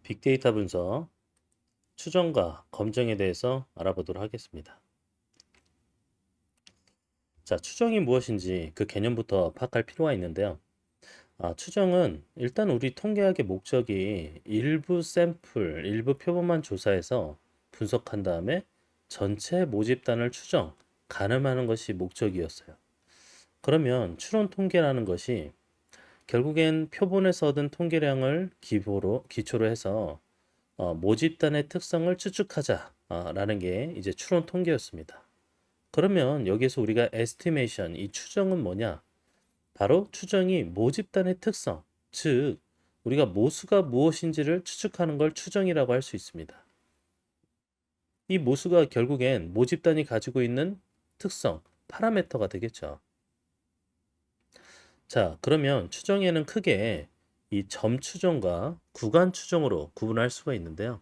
빅데이터 분석, 추정과 검증에 대해서 알아보도록 하겠습니다. 자, 추정이 무엇인지 그 개념부터 파악할 필요가 있는데요. 추정은 일단 우리 통계학의 목적이 일부 샘플, 일부 표본만 조사해서 분석한 다음에 전체 모집단을 추정, 가늠하는 것이 목적이었어요. 그러면 추론 통계라는 것이 결국엔 표본에서 얻은 통계량을 기초로 해서 모집단의 특성을 추측하자라는 게 이제 추론 통계였습니다. 그러면 여기서 우리가 estimation, 이 추정은 뭐냐? 바로 추정이 모집단의 특성, 즉 우리가 모수가 무엇인지를 추측하는 걸 추정이라고 할 수 있습니다. 이 모수가 결국엔 모집단이 가지고 있는 특성, 파라미터가 되겠죠. 자, 그러면 추정에는 크게 이 점 추정과 구간 추정으로 구분할 수가 있는데요.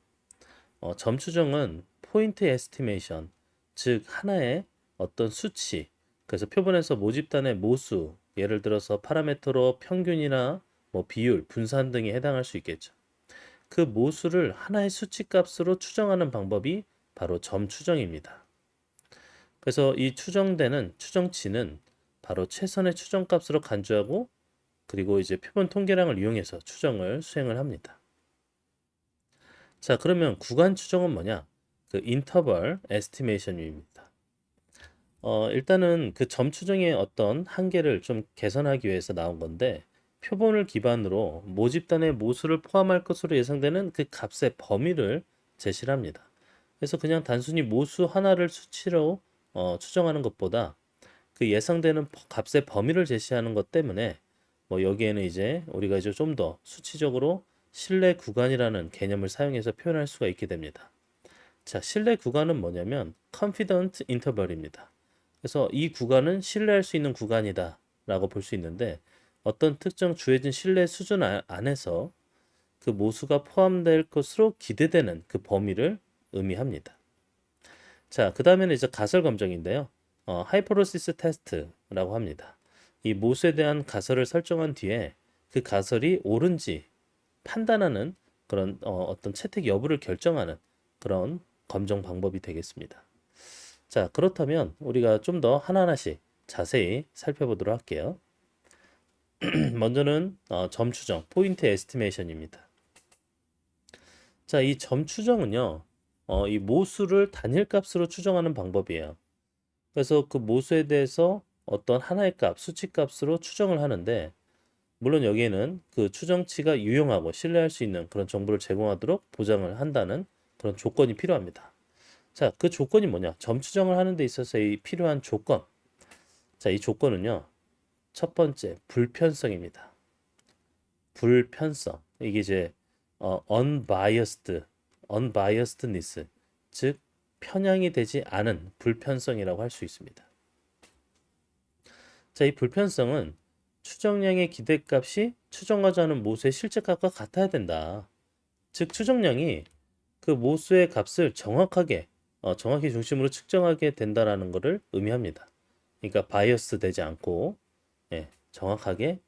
점 추정은 포인트 에스티메이션, 즉 하나의 어떤 수치, 그래서 표본에서 모집단의 모수, 예를 들어서 파라미터로 평균이나 뭐 비율, 분산 등에 해당할 수 있겠죠. 그 모수를 하나의 수치 값으로 추정하는 방법이 바로 점 추정입니다. 그래서 이 추정되는 추정치는 바로 최선의 추정값으로 간주하고 그리고 이제 표본 통계량을 이용해서 추정을 수행을 합니다. 자, 그러면 구간 추정은 뭐냐? 그 인터벌 에스티메이션입니다. 일단은 그 점 추정의 어떤 한계를 좀 개선하기 위해서 나온 건데 표본을 기반으로 모집단의 모수를 포함할 것으로 예상되는 그 값의 범위를 제시를 합니다. 그래서 그냥 단순히 모수 하나를 수치로 추정하는 것보다 그 예상되는 값의 범위를 제시하는 것 때문에 뭐 여기에는 이제 우리가 이제 좀 더 수치적으로 신뢰 구간이라는 개념을 사용해서 표현할 수가 있게 됩니다. 자, 신뢰 구간은 뭐냐면 confident interval입니다. 그래서 이 구간은 신뢰할 수 있는 구간이다 라고 볼 수 있는데 어떤 특정 주어진 신뢰 수준 안에서 그 모수가 포함될 것으로 기대되는 그 범위를 의미합니다. 자, 그 다음에는 이제 가설 검정인데요. 하이포로시스 테스트라고 합니다. 이 모수에 대한 가설을 설정한 뒤에 그 가설이 옳은지 판단하는 그런 어떤 채택 여부를 결정하는 그런 검정 방법이 되겠습니다. 자, 그렇다면 우리가 좀 더 하나하나씩 자세히 살펴보도록 할게요. 먼저는 점 추정, 포인트 에스티메이션입니다. 자, 이 점 추정은요, 이 모수를 단일값으로 추정하는 방법이에요. 그래서 그 모수에 대해서 어떤 하나의 값, 수치값으로 추정을 하는데 물론 여기에는 그 추정치가 유용하고 신뢰할 수 있는 그런 정보를 제공하도록 보장을 한다는 그런 조건이 필요합니다. 자, 그 조건이 뭐냐? 점 추정을 하는 데 있어서 이 필요한 조건. 자, 이 조건은요. 첫 번째, 불편성입니다. 불편성. 이게 이제 unbiasedness, 즉 편향이 되지 않은 불편성이라고 할 수 있습니다. 자, 이 불편성은 추정량의 기대값이 추정하지 않은 모수의 실제값과 같아야 된다. 즉 추정량이 그 모수의 값을 정확히 중심으로 측정하게 된다라는 것을 의미합니다. 그러니까 바이어스 되지 않고 정확하게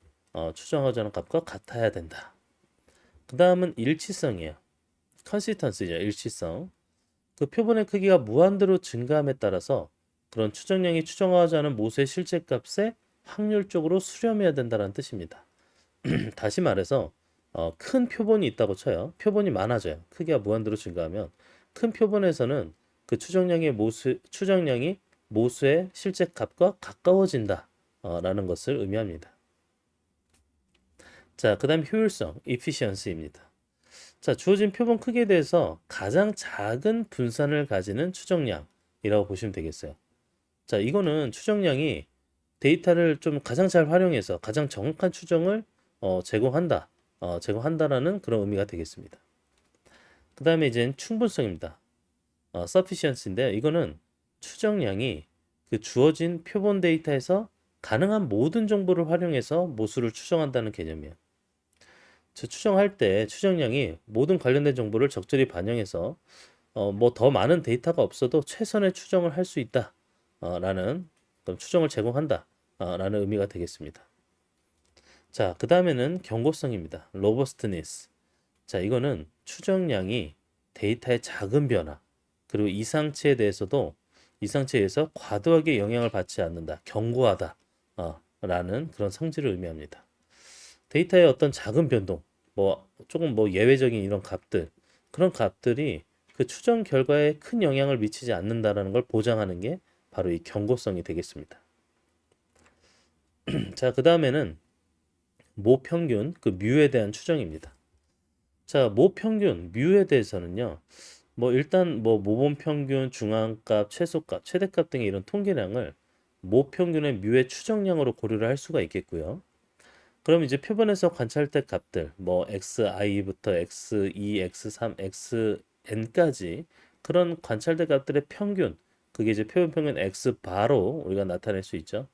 추정하지 않은 값과 같아야 된다. 그 다음은 일치성이에요. 컨시스턴시죠. 일치성. 그 표본의 크기가 무한대로 증가함에 따라서 그런 추정량이 추정하지 않은 모수의 실제값에 확률적으로 수렴해야 된다는 뜻입니다. 다시 말해서 큰 표본이 있다고 쳐요. 표본이 많아져요. 크기가 무한대로 증가하면 큰 표본에서는 그 추정량이 모수의 실제 값과 가까워진다 라는 것을 의미합니다. 자, 그 다음 효율성, efficiency입니다. 자, 주어진 표본 크기에 대해서 가장 작은 분산을 가지는 추정량이라고 보시면 되겠어요. 자, 이거는 추정량이 데이터를 좀 가장 잘 활용해서 가장 정확한 추정을 제공한다라는 그런 의미가 되겠습니다. 그 다음에 이제 충분성입니다. sufficiency인데 이거는 추정량이 그 주어진 표본 데이터에서 가능한 모든 정보를 활용해서 모수를 추정한다는 개념이에요. 추정할 때 추정량이 모든 관련된 정보를 적절히 반영해서 뭐 더 많은 데이터가 없어도 최선의 추정을 할 수 있다 라는 추정을 제공한다 라는 의미가 되겠습니다. 자, 그 다음에는 경고성입니다. robustness. 자, 이거는 추정량이 데이터의 작은 변화, 그리고 이상치에 대해서도 이상치에서 과도하게 영향을 받지 않는다, 견고하다, 라는 그런 성질을 의미합니다. 데이터의 어떤 작은 변동, 조금 예외적인 이런 값들, 그런 값들이 그 추정 결과에 큰 영향을 미치지 않는다라는 걸 보장하는 게 바로 이 견고성이 되겠습니다. 자, 그 다음에는 모평균, 그 뮤에 대한 추정입니다. 자, 모평균, 뮤에 대해서는요, 일단 모범 평균, 중앙값, 최소값, 최대값 등의 이런 통계량을 모평균의 뮤의 추정량으로 고려를 할 수가 있겠고요. 그럼 이제 표본에서 관찰될 값들, xi부터 x2, x3, xn까지 그런 관찰될 값들의 평균, 그게 이제 표본 평균 x바로 우리가 나타낼 수 있죠.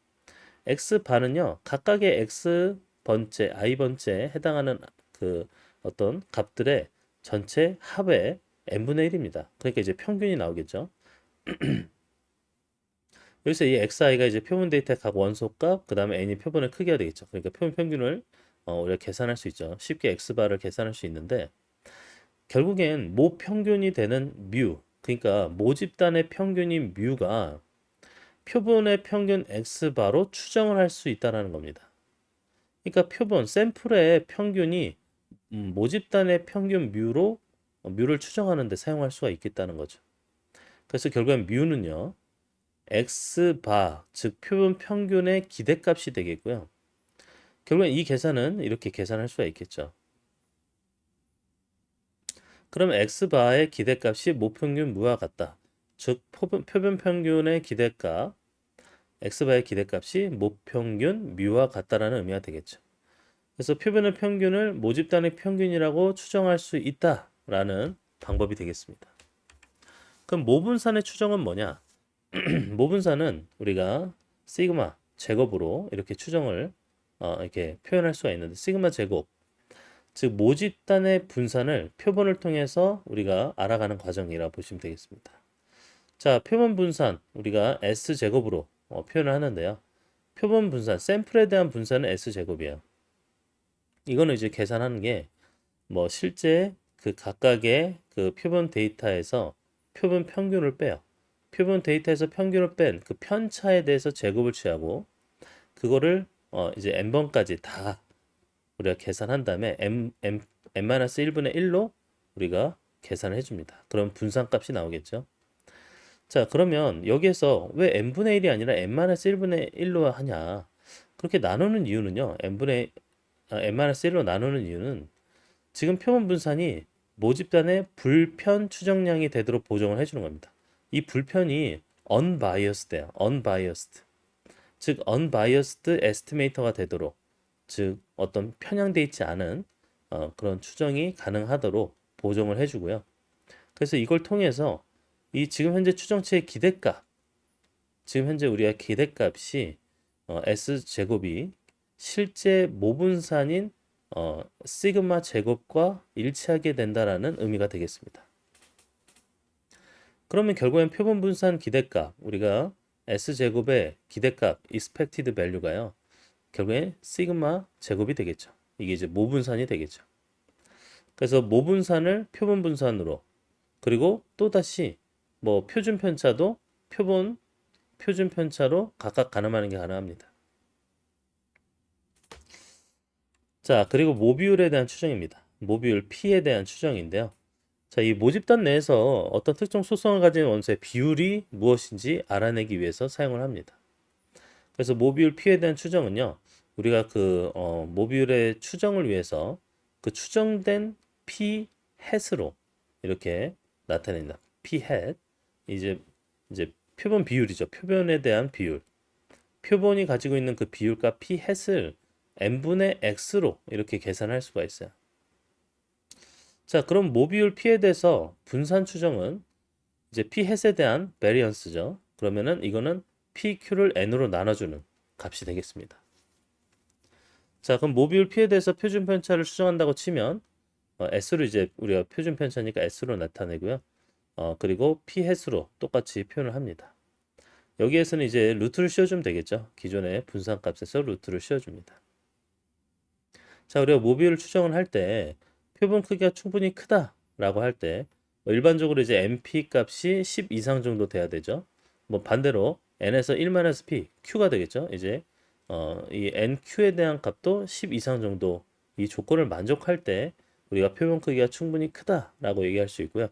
x바는요, 각각의 x번째, i번째에 해당하는 그 어떤 값들의 전체 합의 n분의 1입니다. 그러니까 이제 평균이 나오겠죠. 여기서 이 xi가 이제 표본 데이터의 각 원소값, 그 다음에 n이 표본의 크기가 되겠죠. 그러니까 표본 평균을 우리가 계산할 수 있죠. 쉽게 x바를 계산할 수 있는데, 결국엔 모평균이 되는 뮤, 그러니까 모집단의 평균인 뮤가 표본의 평균 x바로 추정을 할 수 있다는 겁니다. 그러니까 표본, 샘플의 평균이 모집단의 평균 뮤를 추정하는 데 사용할 수가 있겠다는 거죠. 그래서 결국엔 뮤는요, x바, 즉 표본 평균의 기대값이 되겠고요. 결국엔 이 계산은 이렇게 계산할 수가 있겠죠. 그러면 x바의 기대값이 모평균 무와 같다. 즉 표본 평균의 기대값, x바의 기대값이 모평균 뮤와 같다라는 의미가 되겠죠. 그래서 표본의 평균을 모집단의 평균이라고 추정할 수 있다라는 방법이 되겠습니다. 그럼 모분산의 추정은 뭐냐? 모분산은 우리가 시그마 제곱으로 이렇게 추정을 이렇게 표현할 수가 있는데, 시그마 제곱, 즉 모집단의 분산을 표본을 통해서 우리가 알아가는 과정이라고 보시면 되겠습니다. 자, 표본 분산 우리가 S 제곱으로 표현을 하는데요. 표본 분산, 샘플에 대한 분산은 S 제곱이에요. 이거는 이제 계산하는 게 실제 그 각각의 그 표본 데이터에서 표본 평균을 빼요. 표본 데이터에서 평균을 뺀 그 편차에 대해서 제곱을 취하고, 그거를 이제 n번까지 다 우리가 계산한 다음에 n-1분의 1로 우리가 계산을 해줍니다. 그럼 분산값이 나오겠죠. 자, 그러면 여기에서 왜 n분의 1이 아니라 n-1분의 1로 하냐? 그렇게 나누는 이유는요. n-1로 나누는 이유는 지금 표본 분산이 모집단의 불편 추정량이 되도록 보정을 해주는 겁니다. 이 불편이 unbiased예요. unbiased. 즉 unbiased estimator가 되도록, 즉 어떤 편향돼 있지 않은 그런 추정이 가능하도록 보정을 해주고요. 그래서 이걸 통해서 이 지금 현재 추정치의 기대값, 지금 현재 우리가 기대값이 S 제곱이 실제 모분산인 시그마 제곱과 일치하게 된다라는 의미가 되겠습니다. 그러면 결국엔 표본 분산 기대값, 우리가 S 제곱의 기대값 expected value가요, 결국엔 시그마 제곱이 되겠죠. 이게 이제 모분산이 되겠죠. 그래서 모분산을 표본 분산으로, 그리고 또다시 표준 편차도 표준 편차로 각각 가늠하는 게 가능합니다. 자, 그리고 모비율에 대한 추정입니다. 모비율 P에 대한 추정인데요. 자, 이 모집단 내에서 어떤 특정 속성을 가진 원소의 비율이 무엇인지 알아내기 위해서 사용을 합니다. 그래서 모비율 P에 대한 추정은요, 우리가 그 모비율의 추정을 위해서 그 추정된 P 햇으로 이렇게 나타낸다. P 햇, 이제 표본 비율이죠. 표본에 대한 비율. 표본이 가지고 있는 그 비율과 P 햇을 n분의 x로 이렇게 계산할 수가 있어요. 자, 그럼 모비율 P에 대해서 분산 추정은 이제 P 햇에 대한 베리언스죠. 그러면은 이거는 PQ를 n으로 나눠주는 값이 되겠습니다. 자, 그럼 모비율 P에 대해서 표준 편차를 추정한다고 치면 S로 이제 우리가 표준 편차니까 S로 나타내고요. 그리고 P 햇으로 똑같이 표현을 합니다. 여기에서는 이제 루트를 씌워주면 되겠죠. 기존의 분산값에서 루트를 씌워줍니다. 자, 우리가 모비율 추정을 할 때 표본 크기가 충분히 크다라고 할 때 일반적으로 이제 NP 값이 10 이상 정도 돼야 되죠. 뭐 반대로 n에서 1-p, q가 되겠죠. 이제 이 nq에 대한 값도 10 이상 정도 이 조건을 만족할 때 우리가 표본 크기가 충분히 크다라고 얘기할 수 있고요.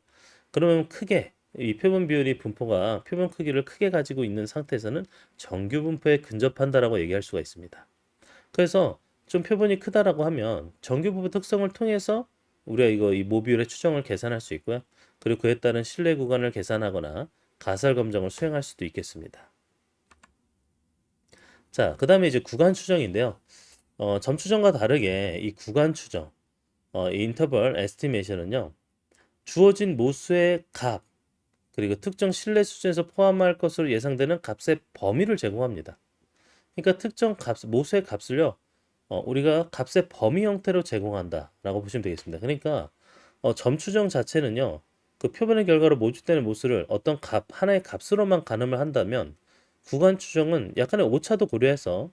그러면 크게 이 표본 비율이 분포가 표본 크기를 크게 가지고 있는 상태에서는 정규 분포에 근접한다라고 얘기할 수가 있습니다. 그래서 좀 표본이 크다라고 하면 정규 분포 특성을 통해서 우리가 이거 이 모비율의 추정을 계산할 수 있고요. 그리고 그에 따른 신뢰 구간을 계산하거나 가설 검정을 수행할 수도 있겠습니다. 자, 그 다음에 이제 구간 추정인데요. 점 추정과 다르게 이 구간 추정, 이 인터벌 에스티메이션은요. 주어진 모수의 값, 그리고 특정 신뢰 수준에서 포함할 것으로 예상되는 값의 범위를 제공합니다. 그러니까 특정 값, 모수의 값을요. 우리가 값의 범위 형태로 제공한다라고 보시면 되겠습니다. 그러니까 점 추정 자체는요. 그 표본의 결과로 모집되는 모수를 어떤 값, 하나의 값으로만 가늠을 한다면 구간 추정은 약간의 오차도 고려해서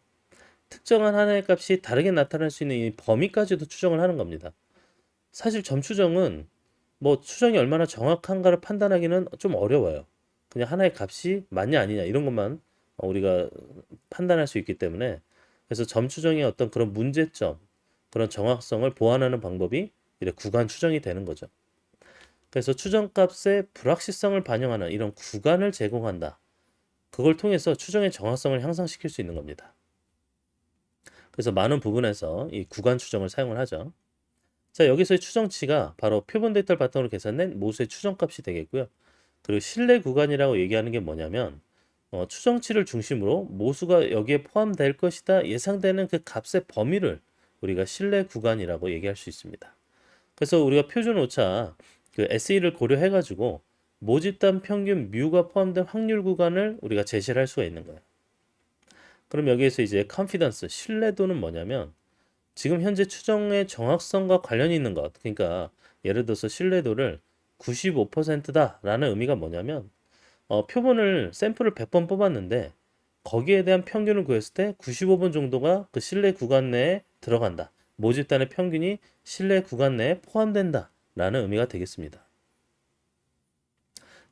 특정한 하나의 값이 다르게 나타날 수 있는 이 범위까지도 추정을 하는 겁니다. 사실 점 추정은 뭐 추정이 얼마나 정확한가를 판단하기는 좀 어려워요. 그냥 하나의 값이 맞냐 아니냐 이런 것만 우리가 판단할 수 있기 때문에 그래서 점 추정의 어떤 그런 문제점, 그런 정확성을 보완하는 방법이 이렇게 구간 추정이 되는 거죠. 그래서 추정값의 불확실성을 반영하는 이런 구간을 제공한다. 그걸 통해서 추정의 정확성을 향상시킬 수 있는 겁니다. 그래서 많은 부분에서 이 구간 추정을 사용을 하죠. 자, 여기서의 추정치가 바로 표본 데이터를 바탕으로 계산된 모수의 추정값이 되겠고요. 그리고 신뢰 구간이라고 얘기하는 게 뭐냐면 추정치를 중심으로 모수가 여기에 포함될 것이다 예상되는 그 값의 범위를 우리가 신뢰 구간이라고 얘기할 수 있습니다. 그래서 우리가 표준 오차 그 SE를 고려해 가지고 모집단 평균 뮤가 포함된 확률 구간을 우리가 제시를 할 수가 있는 거예요. 그럼 여기에서 이제 confidence, 신뢰도는 뭐냐면 지금 현재 추정의 정확성과 관련이 있는 것. 그러니까 예를 들어서 신뢰도를 95%다라는 의미가 뭐냐면 표본을 샘플을 100번 뽑았는데 거기에 대한 평균을 구했을 때 95번 정도가 그 신뢰 구간 내에 들어간다. 모집단의 평균이 신뢰 구간 내에 포함된다라는 의미가 되겠습니다.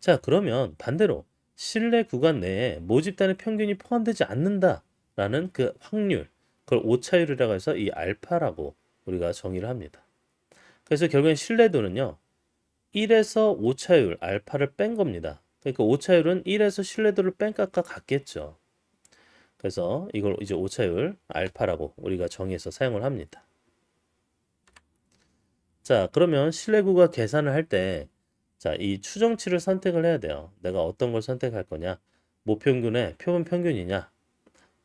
자, 그러면 반대로 신뢰 구간 내에 모집단의 평균이 포함되지 않는다라는 그 확률, 그걸 오차율이라고 해서 이 알파라고 우리가 정의를 합니다. 그래서 결국엔 신뢰도는요. 1에서 오차율 알파를 뺀 겁니다. 그러니까 오차율은 1에서 신뢰도를 뺀 값과 같겠죠. 그래서 이걸 이제 오차율 알파라고 우리가 정의해서 사용을 합니다. 자, 그러면 신뢰구가 계산을 할 때 자, 이 추정치를 선택을 해야 돼요. 내가 어떤 걸 선택할 거냐? 모평균의 표본 평균이냐?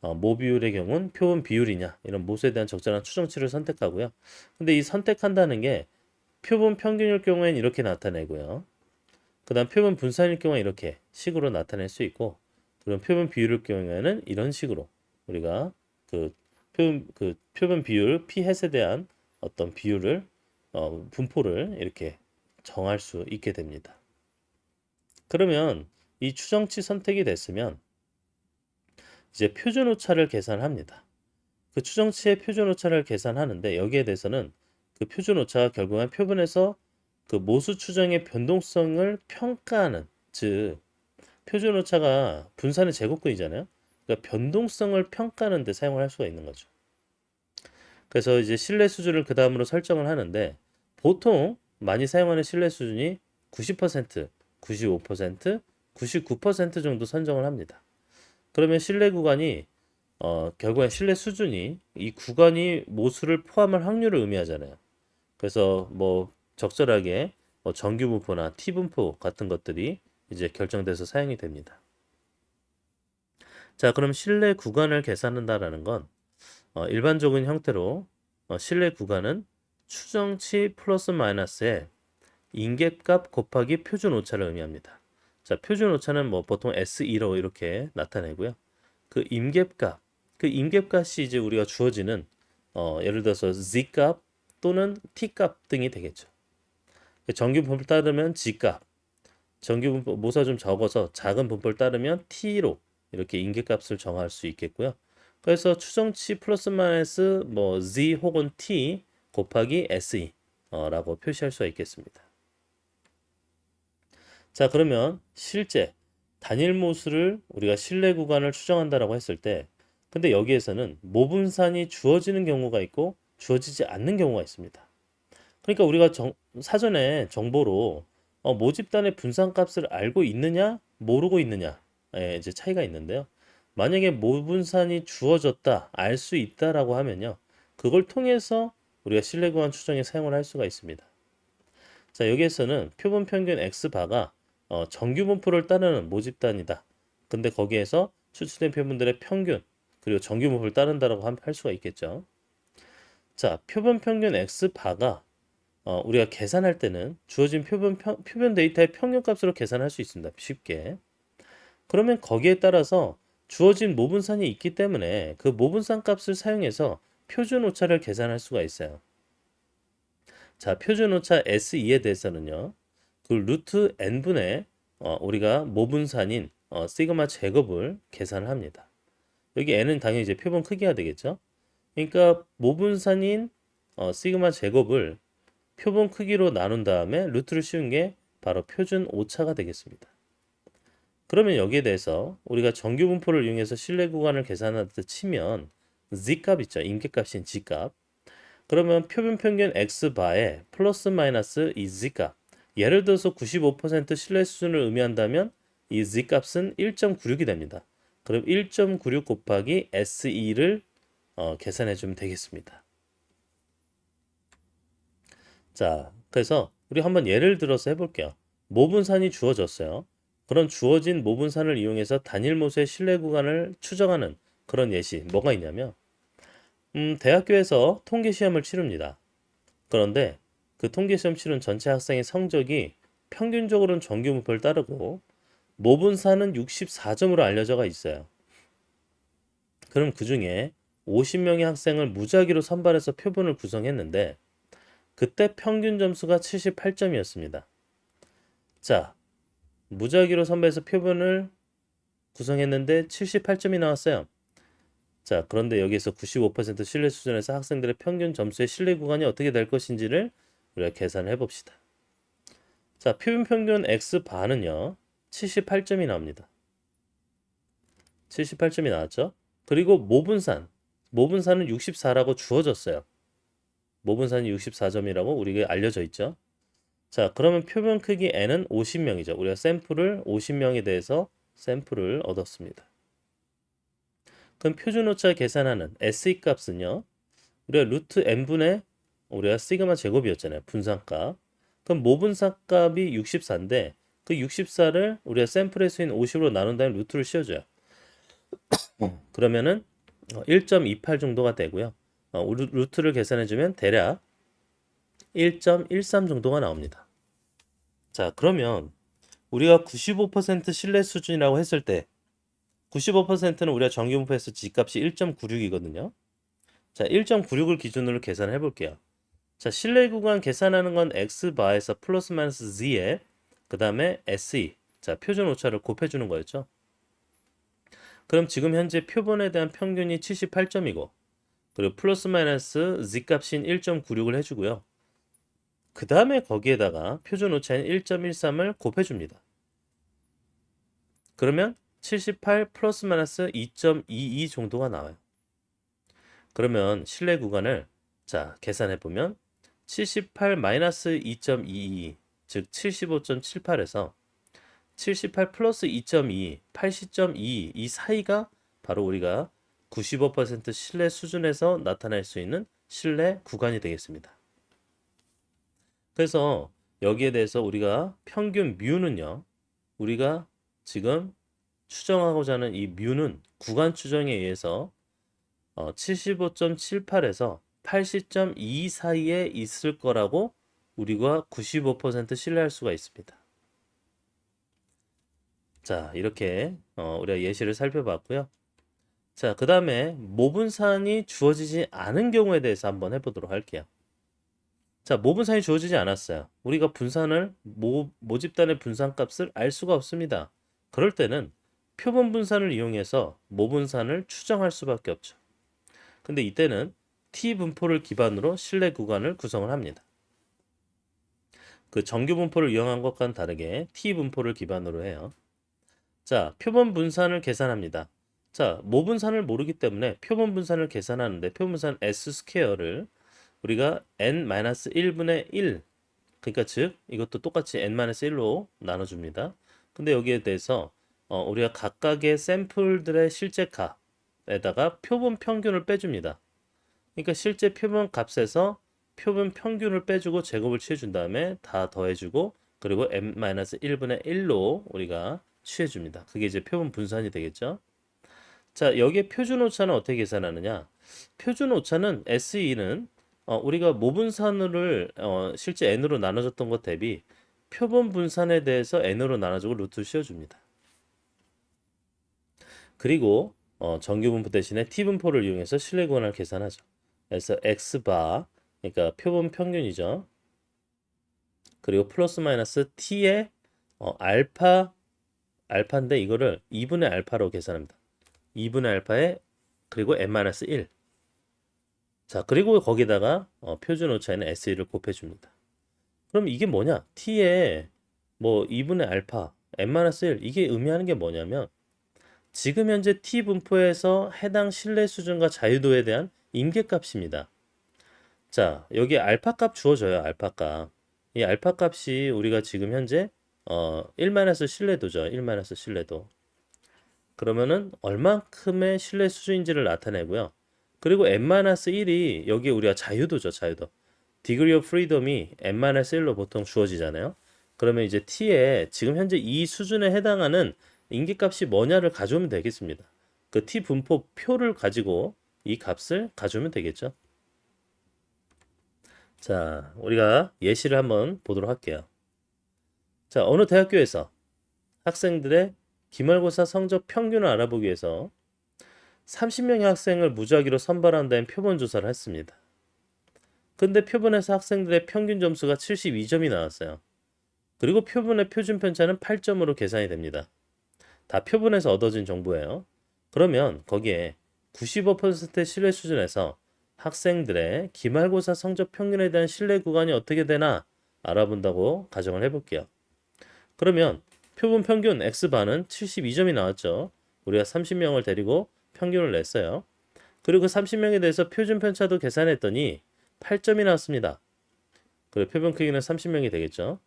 모비율의 경우는 표본 비율이냐? 이런 모수에 대한 적절한 추정치를 선택하고요. 근데 이 선택한다는 게 표본 평균일 경우에는 이렇게 나타내고요. 그 다음 표본 분산일 경우에 이렇게 식으로 나타낼 수 있고 그럼 표본 비율일 경우에는 이런 식으로 우리가 그 표본 비율 p 햇에 대한 어떤 비율을 분포를 이렇게 정할 수 있게 됩니다. 그러면 이 추정치 선택이 됐으면 이제 표준 오차를 계산합니다. 그 추정치의 표준 오차를 계산하는데 여기에 대해서는 그 표준 오차가 결국은 표본에서 그 모수 추정의 변동성을 평가하는 즉 표준 오차가 분산의 제곱근이잖아요. 그러니까 변동성을 평가하는 데 사용을 할 수가 있는 거죠. 그래서 이제 신뢰 수준을 그 다음으로 설정을 하는데 보통 많이 사용하는 신뢰 수준이 90%, 95%, 99% 정도 선정을 합니다. 그러면 신뢰 구간이 결국엔 신뢰 수준이 이 구간이 모수를 포함할 확률을 의미하잖아요. 그래서 뭐 적절하게 정규 분포나 T 분포 같은 것들이 이제 결정돼서 사용이 됩니다. 자, 그럼 신뢰 구간을 계산한다라는 건 일반적인 형태로 신뢰 구간은 추정치 플러스 마이너스에 인계값 곱하기 표준 오차를 의미합니다. 자, 표준 오차는 뭐 보통 S2로 이렇게 나타내고요. 그 임계값, 그 임계값이 이제 우리가 주어지는 예를 들어서 Z값 또는 T값 등이 되겠죠. 정규 분포를 따르면 G값, 정규 분포 모수가 좀 적어서 작은 분포를 따르면 T로 이렇게 임계값을 정할 수 있겠고요. 그래서 추정치 플러스 마이너스 뭐 Z 혹은 T 곱하기 SE 라고 표시할 수가 있겠습니다. 자, 그러면 실제 단일 모수를 우리가 실내 구간을 추정한다라고 했을 때, 근데 여기에서는 모분산이 주어지는 경우가 있고 주어지지 않는 경우가 있습니다. 그러니까 우리가 사전에 정보로 모집단의 분산값을 알고 있느냐 모르고 있느냐 이제 차이가 있는데요. 만약에 모분산이 주어졌다, 알 수 있다라고 하면요, 그걸 통해서 우리가 실내 구간 추정에 사용을 할 수가 있습니다. 자, 여기에서는 표본 평균 x바가 정규 분포를 따르는 모집단이다. 근데 거기에서 추출된 표본들의 평균 그리고 정규 분포를 따른다라고 할 수가 있겠죠. 자, 표본 평균 x바가 우리가 계산할 때는 주어진 표본 데이터의 평균값으로 계산할 수 있습니다. 쉽게. 그러면 거기에 따라서 주어진 모분산이 있기 때문에 그 모분산 값을 사용해서 표준 오차를 계산할 수가 있어요. 자, 표준 오차 S2에 대해서는요, 그 루트 n분의 우리가 모분산인 시그마 제곱을 계산을 합니다. 여기 n은 당연히 이제 표본 크기가 되겠죠. 그러니까 모분산인 시그마 제곱을 표본 크기로 나눈 다음에 루트를 씌운 게 바로 표준 오차가 되겠습니다. 그러면 여기에 대해서 우리가 정규 분포를 이용해서 실내 구간을 계산하다 치면 z값 있죠. 임계값인 g값. 그러면 표본 평균 x바에 플러스 마이너스 이 z값. 예를 들어서 95% 신뢰 수준을 의미한다면 이 z값은 1.96이 됩니다. 그럼 1.96 곱하기 S2를 계산해 주면 되겠습니다. 자, 그래서 우리 한번 예를 들어서 해볼게요. 모분산이 주어졌어요. 그런 주어진 모분산을 이용해서 단일 모수의 실내 구간을 추정하는 그런 예시 뭐가 있냐면 대학교에서 통계 시험을 치릅니다. 그런데 그 통계 시험 치른 전체 학생의 성적이 평균적으로는 정규 분포를 따르고 모분산은 64점으로 알려져가 있어요. 그럼 그 중에 50명의 학생을 무작위로 선발해서 표본을 구성했는데 그때 평균 점수가 78점이었습니다. 자, 무작위로 선발해서 표본을 구성했는데 78점이 나왔어요. 자, 그런데 여기에서 95% 신뢰 수준에서 학생들의 평균 점수의 신뢰 구간이 어떻게 될 것인지를 우리가 계산을 해봅시다. 자, 표본 평균 x바는요 78점이 나옵니다. 78점이 나왔죠. 그리고 모분산은 64라고 주어졌어요. 모분산이 64점이라고 우리가 알려져 있죠. 자, 그러면 표본 크기 n은 50명이죠. 우리가 샘플을 50명에 대해서 샘플을 얻었습니다. 그럼 표준 오차 계산하는 SE 값은요, 우리가 루트 n분의 우리가 시그마 제곱이었잖아요. 분산값. 그럼 모분산 값이 64인데 그 64를 우리가 샘플의 수인 50으로 나눈 다음에 루트를 씌워줘요. 그러면은 1.28 정도가 되고요. 루트를 계산해주면 대략 1.13 정도가 나옵니다. 자, 그러면 우리가 95% 신뢰 수준이라고 했을 때 95%는 우리가 정규 분포에서 G값이 1.96이거든요. 자, 1.96을 기준으로 계산해 볼게요. 자, 신뢰 구간 계산하는 건 X바에서 플러스 마이너스 Z에 그 다음에 SE, 자, 표준 오차를 곱해주는 거였죠. 그럼 지금 현재 표본에 대한 평균이 78점이고 그리고 플러스 마이너스 Z값인 1.96을 해주고요. 그 다음에 거기에다가 표준 오차인 1.13을 곱해줍니다. 그러면 78 플러스 마이너스 2.22 정도가 나와요. 그러면 신뢰 구간을 자 계산해보면 78 마이너스 2.22 즉 75.78에서 78 플러스 2.2 80.2 이 사이가 바로 우리가 95% 신뢰 수준에서 나타낼 수 있는 신뢰 구간이 되겠습니다. 그래서 여기에 대해서 우리가 평균 뮤는요, 우리가 지금 추정하고자 하는 이 뮤는 구간 추정에 의해서 75.78에서 80.2 사이에 있을 거라고 우리가 95% 신뢰할 수가 있습니다. 자, 이렇게 우리가 예시를 살펴봤고요. 자, 그 다음에 모분산이 주어지지 않은 경우에 대해서 한번 해보도록 할게요. 자, 모분산이 주어지지 않았어요. 우리가 분산을 모집단의 분산값을 알 수가 없습니다. 그럴 때는 표본 분산을 이용해서 모분산을 추정할 수밖에 없죠. 근데 이때는 T 분포를 기반으로 신뢰 구간을 구성을 합니다. 그 정규 분포를 이용한 것과는 다르게 T 분포를 기반으로 해요. 자, 표본 분산을 계산합니다. 자, 모 분산을 모르기 때문에 표본 분산을 계산하는데 표본 분산 S 스퀘어를 우리가 n-1분의 1, 그러니까 즉 이것도 똑같이 n-1로 나눠줍니다. 근데 여기에 대해서 우리가 각각의 샘플들의 실제 값에다가 표본 평균을 빼줍니다. 그러니까 실제 표본 값에서 표본 평균을 빼주고 제곱을 취해준 다음에 다 더해주고 그리고 n-1분의 1로 우리가 취해줍니다. 그게 이제 표본 분산이 되겠죠. 자, 여기에 표준 오차는 어떻게 계산하느냐? 표준 오차는 SE는 우리가 모분산을 실제 n으로 나눠줬던 것 대비 표본 분산에 대해서 n으로 나눠주고 루트를 씌워줍니다. 그리고 정규 분포 대신에 t 분포를 이용해서 신뢰 구간을 계산하죠. 그래서 x바 그러니까 표본 평균이죠. 그리고 플러스 마이너스 t의 알파인데 이거를 2분의 알파로 계산합니다. 2분의 알파에 그리고 n-1. 자, 그리고 거기다가 표준 오차에는 SE를 곱해줍니다. 그럼 이게 뭐냐? t에 뭐 2분의 알파, n-1 이게 의미하는 게 뭐냐면 지금 현재 t 분포에서 해당 신뢰 수준과 자유도에 대한 임계값입니다. 자, 여기 알파 값 주어져요. 알파 값. 이 알파 값이 우리가 지금 현재 1- 신뢰도죠. 1- 신뢰도. 그러면은 얼만큼의 신뢰 수준인지를 나타내고요. 그리고 n-1이 여기 우리가 자유도죠. 자유도. degree of freedom이 n-1로 보통 주어지잖아요. 그러면 이제 t에 지금 현재 이 수준에 해당하는 임계값이 뭐냐를 가져오면 되겠습니다. 그 t 분포 표를 가지고 이 값을 가져오면 되겠죠. 자, 우리가 예시를 한번 보도록 할게요. 자, 어느 대학교에서 학생들의 기말고사 성적 평균을 알아보기 위해서 30명의 학생을 무작위로 선발한 다음 표본 조사를 했습니다. 근데 표본에서 학생들의 평균 점수가 72점이 나왔어요. 그리고 표본의 표준 편차는 8점으로 계산이 됩니다. 다 표본에서 얻어진 정보예요. 그러면 거기에 95%의 신뢰 수준에서 학생들의 기말고사 성적 평균에 대한 신뢰 구간이 어떻게 되나 알아본다고 가정을 해볼게요. 그러면 표본 평균 X반은 72점이 나왔죠. 우리가 30명을 데리고 평균을 냈어요. 그리고 그 30명에 대해서 표준 편차도 계산했더니 8점이 나왔습니다. 그리고 표본 크기는 30명이 되겠죠.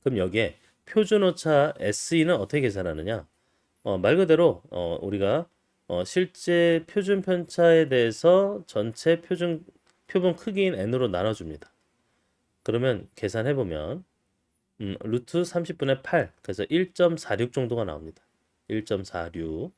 그럼 여기에 표준 오차 SE는 어떻게 계산하느냐? 말 그대로 우리가 실제 표준 편차에 대해서 전체 표본 크기인 n으로 나눠줍니다. 그러면 계산해 보면 루트 30분의 8 그래서 1.46 정도가 나옵니다. 1.46.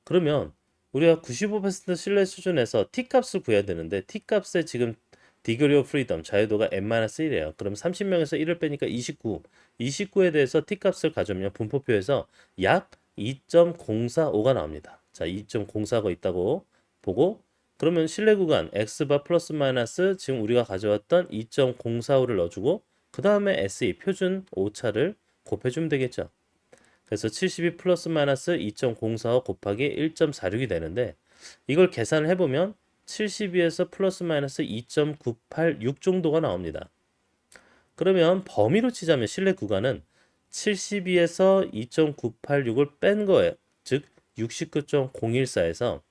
그러면 우리가 95% 신뢰 수준에서 t 값을 구해야 되는데 t 값에 지금 degree of freedom 자유도가 n-1이에요. 그럼 30명에서 1을 빼니까 29. 29에 대해서 t 값을 가져오면 분포표에서 약 2.045가 나옵니다. 자, 2.045가 있다고 보고 그러면 신뢰 구간 x바 플러스 마이너스 지금 우리가 가져왔던 2.045를 넣어주고 그 다음에 SE 표준 오차를 곱해주면 되겠죠. 그래서 72 플러스 마이너스 2.045 곱하기 1.46이 되는데 이걸 계산을 해보면 72에서 플러스 마이너스 2.986 정도가 나옵니다. 그러면 범위로 치자면 신뢰 구간은 72에서 2.986을 뺀 거예요. 즉 69.014에서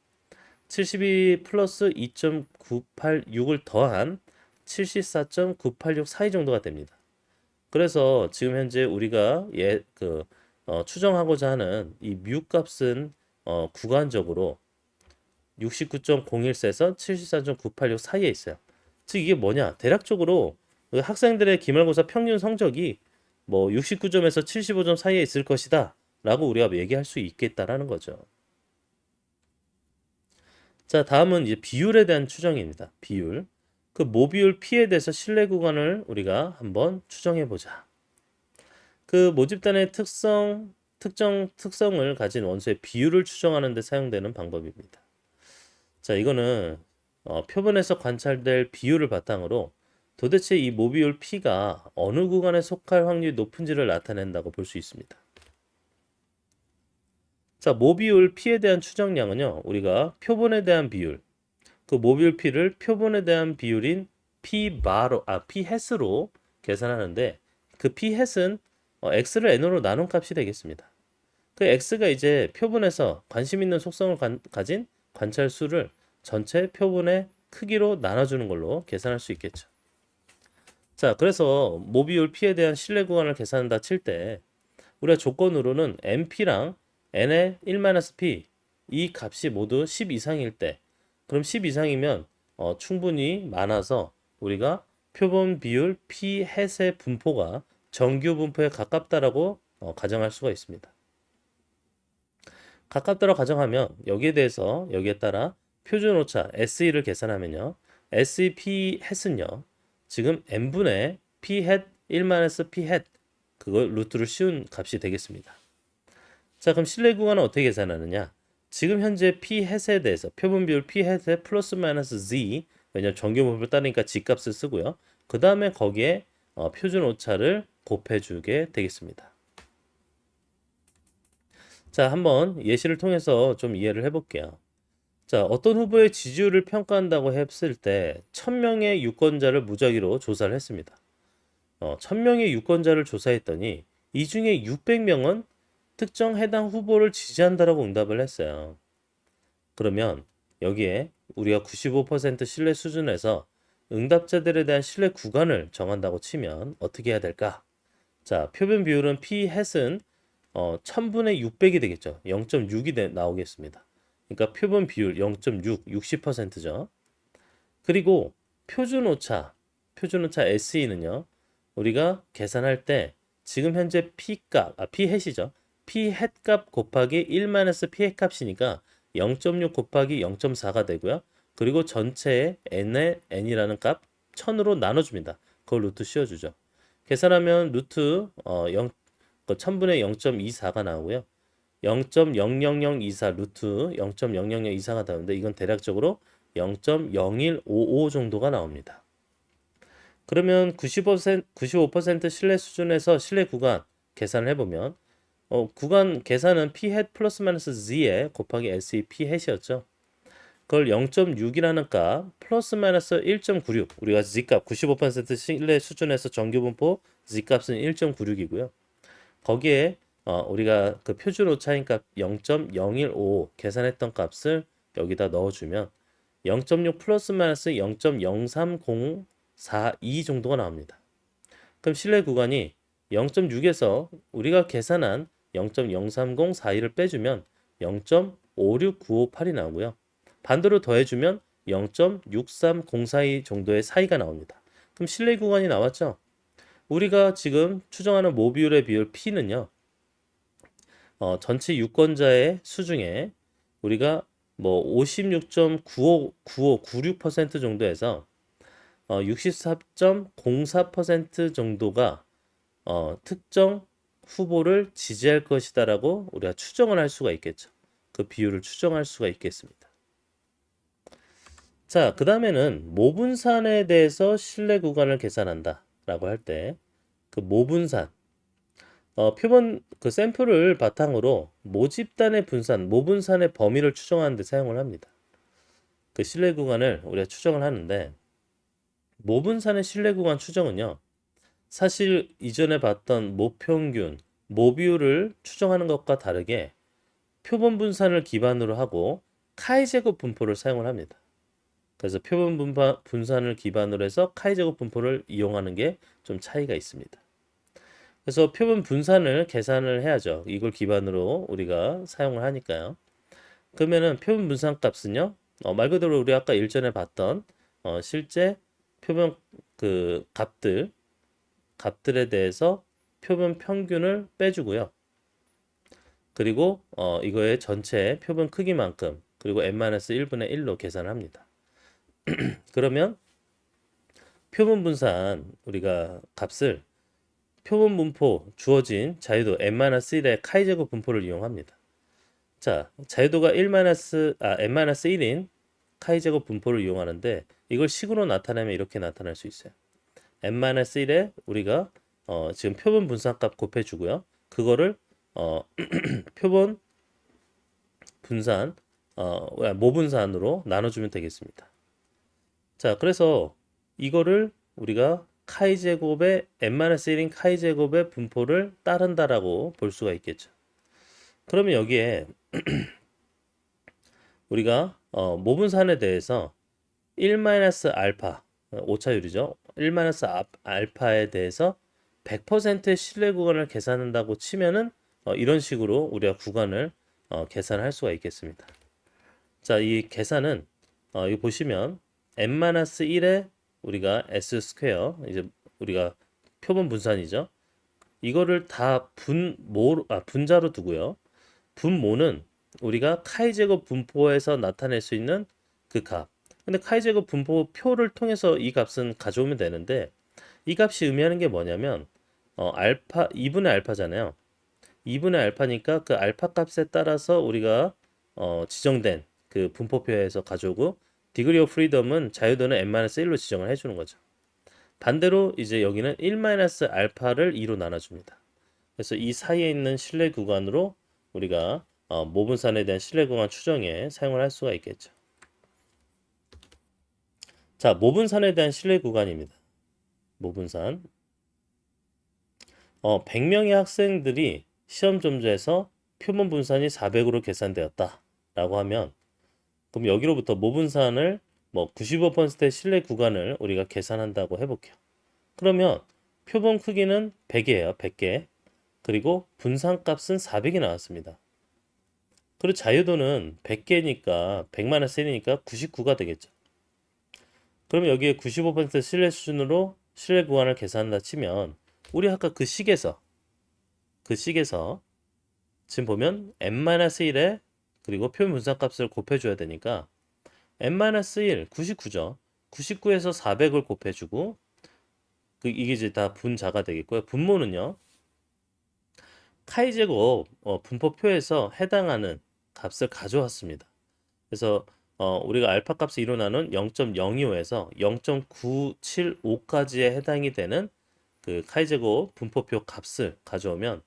72 플러스 2.986을 더한 74.986 사이 정도가 됩니다. 그래서 지금 현재 우리가 추정하고자 하는 이 뮤 값은 구간적으로 69.014에서 74.986 사이에 있어요. 즉 이게 뭐냐? 대략적으로 학생들의 기말고사 평균 성적이 뭐 69점에서 75점 사이에 있을 것이다 라고 우리가 얘기할 수 있겠다라는 거죠. 자, 다음은 이제 비율에 대한 추정입니다. 비율. 그 모비율 P에 대해서 신뢰 구간을 우리가 한번 추정해 보자. 그 모집단의 특정 특성을 가진 원소의 비율을 추정하는 데 사용되는 방법입니다. 자, 이거는 표본에서 관찰될 비율을 바탕으로 도대체 이 모비율 P가 어느 구간에 속할 확률이 높은지를 나타낸다고 볼 수 있습니다. 자, 모비율 P에 대한 추정량은요, 우리가 표본에 대한 비율, 그 모비율 P를 표본에 대한 비율인 P 햇으로 계산하는데 그 p hat은 x를 n으로 나눈 값이 되겠습니다. 그 x가 이제 표본에서 관심 있는 속성을 가진 관찰수를 전체 표본의 크기로 나눠주는 걸로 계산할 수 있겠죠. 자, 그래서 모비율 p에 대한 신뢰 구간을 계산한다 칠 때 우리가 조건으로는 np랑 n의 1-p 이 값이 모두 10 이상일 때, 그럼 10 이상이면 충분히 많아서 우리가 표본 비율 p hat의 분포가 정규 분포에 가깝다라고 가정할 수가 있습니다. 가깝다고 가정하면 여기에 따라 표준 오차 SE를 계산하면요. SE p hat은요. 지금 n분의 p hat 1-p hat 그걸 루트를 씌운 값이 되겠습니다. 자, 그럼 신뢰 구간은 어떻게 계산하느냐? 지금 현재 p hat에 대해서 표본 비율 p hat의 플러스 마이너스 z, 왜냐면 정규 분포를 따르니까 z 값을 쓰고요. 그 다음에 거기에 표준 오차를 곱해주게 되겠습니다. 자, 한번 예시를 통해서 좀 이해를 해볼게요. 자, 어떤 후보의 지지율을 평가한다고 했을 때 1000명의 유권자를 무작위로 조사를 했습니다. 1000명의 유권자를 조사했더니 이 중에 600명은 특정 해당 후보를 지지한다라고 응답을 했어요. 그러면 여기에 우리가 95% 신뢰 수준에서 응답자들에 대한 신뢰 구간을 정한다고 치면 어떻게 해야 될까? 자, 표본 비율은 p hat은 1000분의 600이 되겠죠. 0.6이 나오겠습니다. 그러니까 표본 비율 0.6, 60%죠. 그리고 표준 오차 SE는요. 우리가 계산할 때 지금 현재 p hat이죠. p hat 값 곱하기 1-p hat 값이니까 0.6 곱하기 0.4가 되고요. 그리고 전체의 n이라는 값 1000으로 나눠줍니다. 그걸 루트 씌워주죠. 계산하면 루트 1000분의 0.24가 나오고요. 0.00024 루트 0.00024가 나오는데 이건 대략적으로 0.0155 정도가 나옵니다. 그러면 95% 신뢰 수준에서 신뢰 구간 계산을 해보면 구간 계산은 p hat 플러스 마이너스 z에 곱하기 SE p hat이었죠. 그걸 0.6이라는 값 플러스 마이너스 1.96 우리가 z값 95% 신뢰 수준에서 정규 분포 z값은 1.96이고요. 거기에 우리가 그 표준 오차인 값 0.015 계산했던 값을 여기다 넣어주면 0.6 플러스 마이너스 0.03042 정도가 나옵니다. 그럼 신뢰 구간이 0.6에서 우리가 계산한 0.03042를 빼주면 0.56958이 나오고요. 반대로 더해주면 0.63042 정도의 사이가 나옵니다. 그럼 신뢰 구간이 나왔죠? 우리가 지금 추정하는 모비율의 비율 P는요. 전체 유권자의 수 중에 우리가 뭐 56.9596% 정도에서 64.04% 정도가 특정 후보를 지지할 것이다라고 우리가 추정을 할 수가 있겠죠. 그 비율을 추정할 수가 있겠습니다. 자, 그 다음에는 모분산에 대해서 신뢰 구간을 계산한다 라고 할 때 그 모분산 표본 그 샘플을 바탕으로 모집단의 분산, 모분산의 범위를 추정하는 데 사용을 합니다. 그 신뢰 구간을 우리가 추정을 하는데 모분산의 신뢰 구간 추정은요. 사실 이전에 봤던 모평균, 모비율을 추정하는 것과 다르게 표본 분산을 기반으로 하고 카이 제곱 분포를 사용을 합니다. 그래서 표본 분산을 기반으로 해서 카이 제곱 분포를 이용하는 게 좀 차이가 있습니다. 그래서 표본 분산을 계산을 해야죠. 이걸 기반으로 우리가 사용을 하니까요. 그러면은 표본 분산 값은요. 말 그대로 우리 아까 일전에 봤던 실제 표본 그 값들에 대해서 표본 평균을 빼주고요. 그리고 이거의 전체 표본 크기만큼 그리고 n-1분의 1로 계산을 합니다. 그러면 표본 분산 우리가 값을 표본 분포 주어진 자유도 n-1의 카이 제곱 분포를 이용합니다. 자, 자유도가 n-1인 카이 제곱 분포를 이용하는데 이걸 식으로 나타내면 이렇게 나타날 수 있어요. n-1에 우리가 지금 표본 분산값 곱해주고요. 그거를 표본 분산 모분산으로 나눠주면 되겠습니다. 자, 그래서 이거를 우리가 카이제곱의 n-1인 카이제곱의 분포를 따른다라고 볼 수가 있겠죠. 그러면 여기에 우리가 모분산에 대해서 1-알파 오차율이죠. 1-알파에 대해서 100%의 신뢰 구간을 계산한다고 치면은 이런 식으로 우리가 구간을 계산할 수가 있겠습니다. 자, 이 계산은 여기 보시면 n-1에 우리가 s 스퀘어 이제 우리가 표본 분산이죠. 이거를 다 분자로 두고요. 분모는 우리가 카이제곱 분포에서 나타낼 수 있는 그 값. 근데 카이제곱 분포 표를 통해서 이 값은 가져오면 되는데 이 값이 의미하는 게 뭐냐면 알파 2분의 알파잖아요. 2분의 알파니까 그 알파 값에 따라서 우리가 지정된 그 분포표에서 가져오고 디그리 오브 프리덤은 자유도는 n-1로 지정을 해주는 거죠. 반대로 이제 여기는 1-알파를 2로 나눠줍니다. 그래서 이 사이에 있는 신뢰 구간으로 우리가 모분산에 대한 신뢰 구간 추정에 사용을 할 수가 있겠죠. 자, 모분산에 대한 신뢰 구간입니다. 모분산. 100명의 학생들이 시험 점수에서 표본 분산이 400으로 계산되었다라고 하면 그럼 여기로부터 모분산을 뭐 95%의 신뢰 구간을 우리가 계산한다고 해볼게요. 그러면 표본 크기는 100이에요. 100개. 그리고 분산값은 400이 나왔습니다. 그리고 자유도는 100개니까 100만원 셀이니까 99가 되겠죠. 그러면 여기에 95% 신뢰 수준으로 신뢰 구간을 계산한다 치면 우리 아까 그 식에서 지금 보면 n-1에 그리고 표본 분산값을 곱해줘야 되니까 n-1 99죠. 99에서 400을 곱해주고 이게 이제 다 분자가 되겠고요. 분모는요. 카이제곱 분포표에서 해당하는 값을 가져왔습니다. 그래서 우리가 알파 값을 2로 나눈 0.025에서 0.975까지에 해당이 되는 그 카이제곱 분포표 값을 가져오면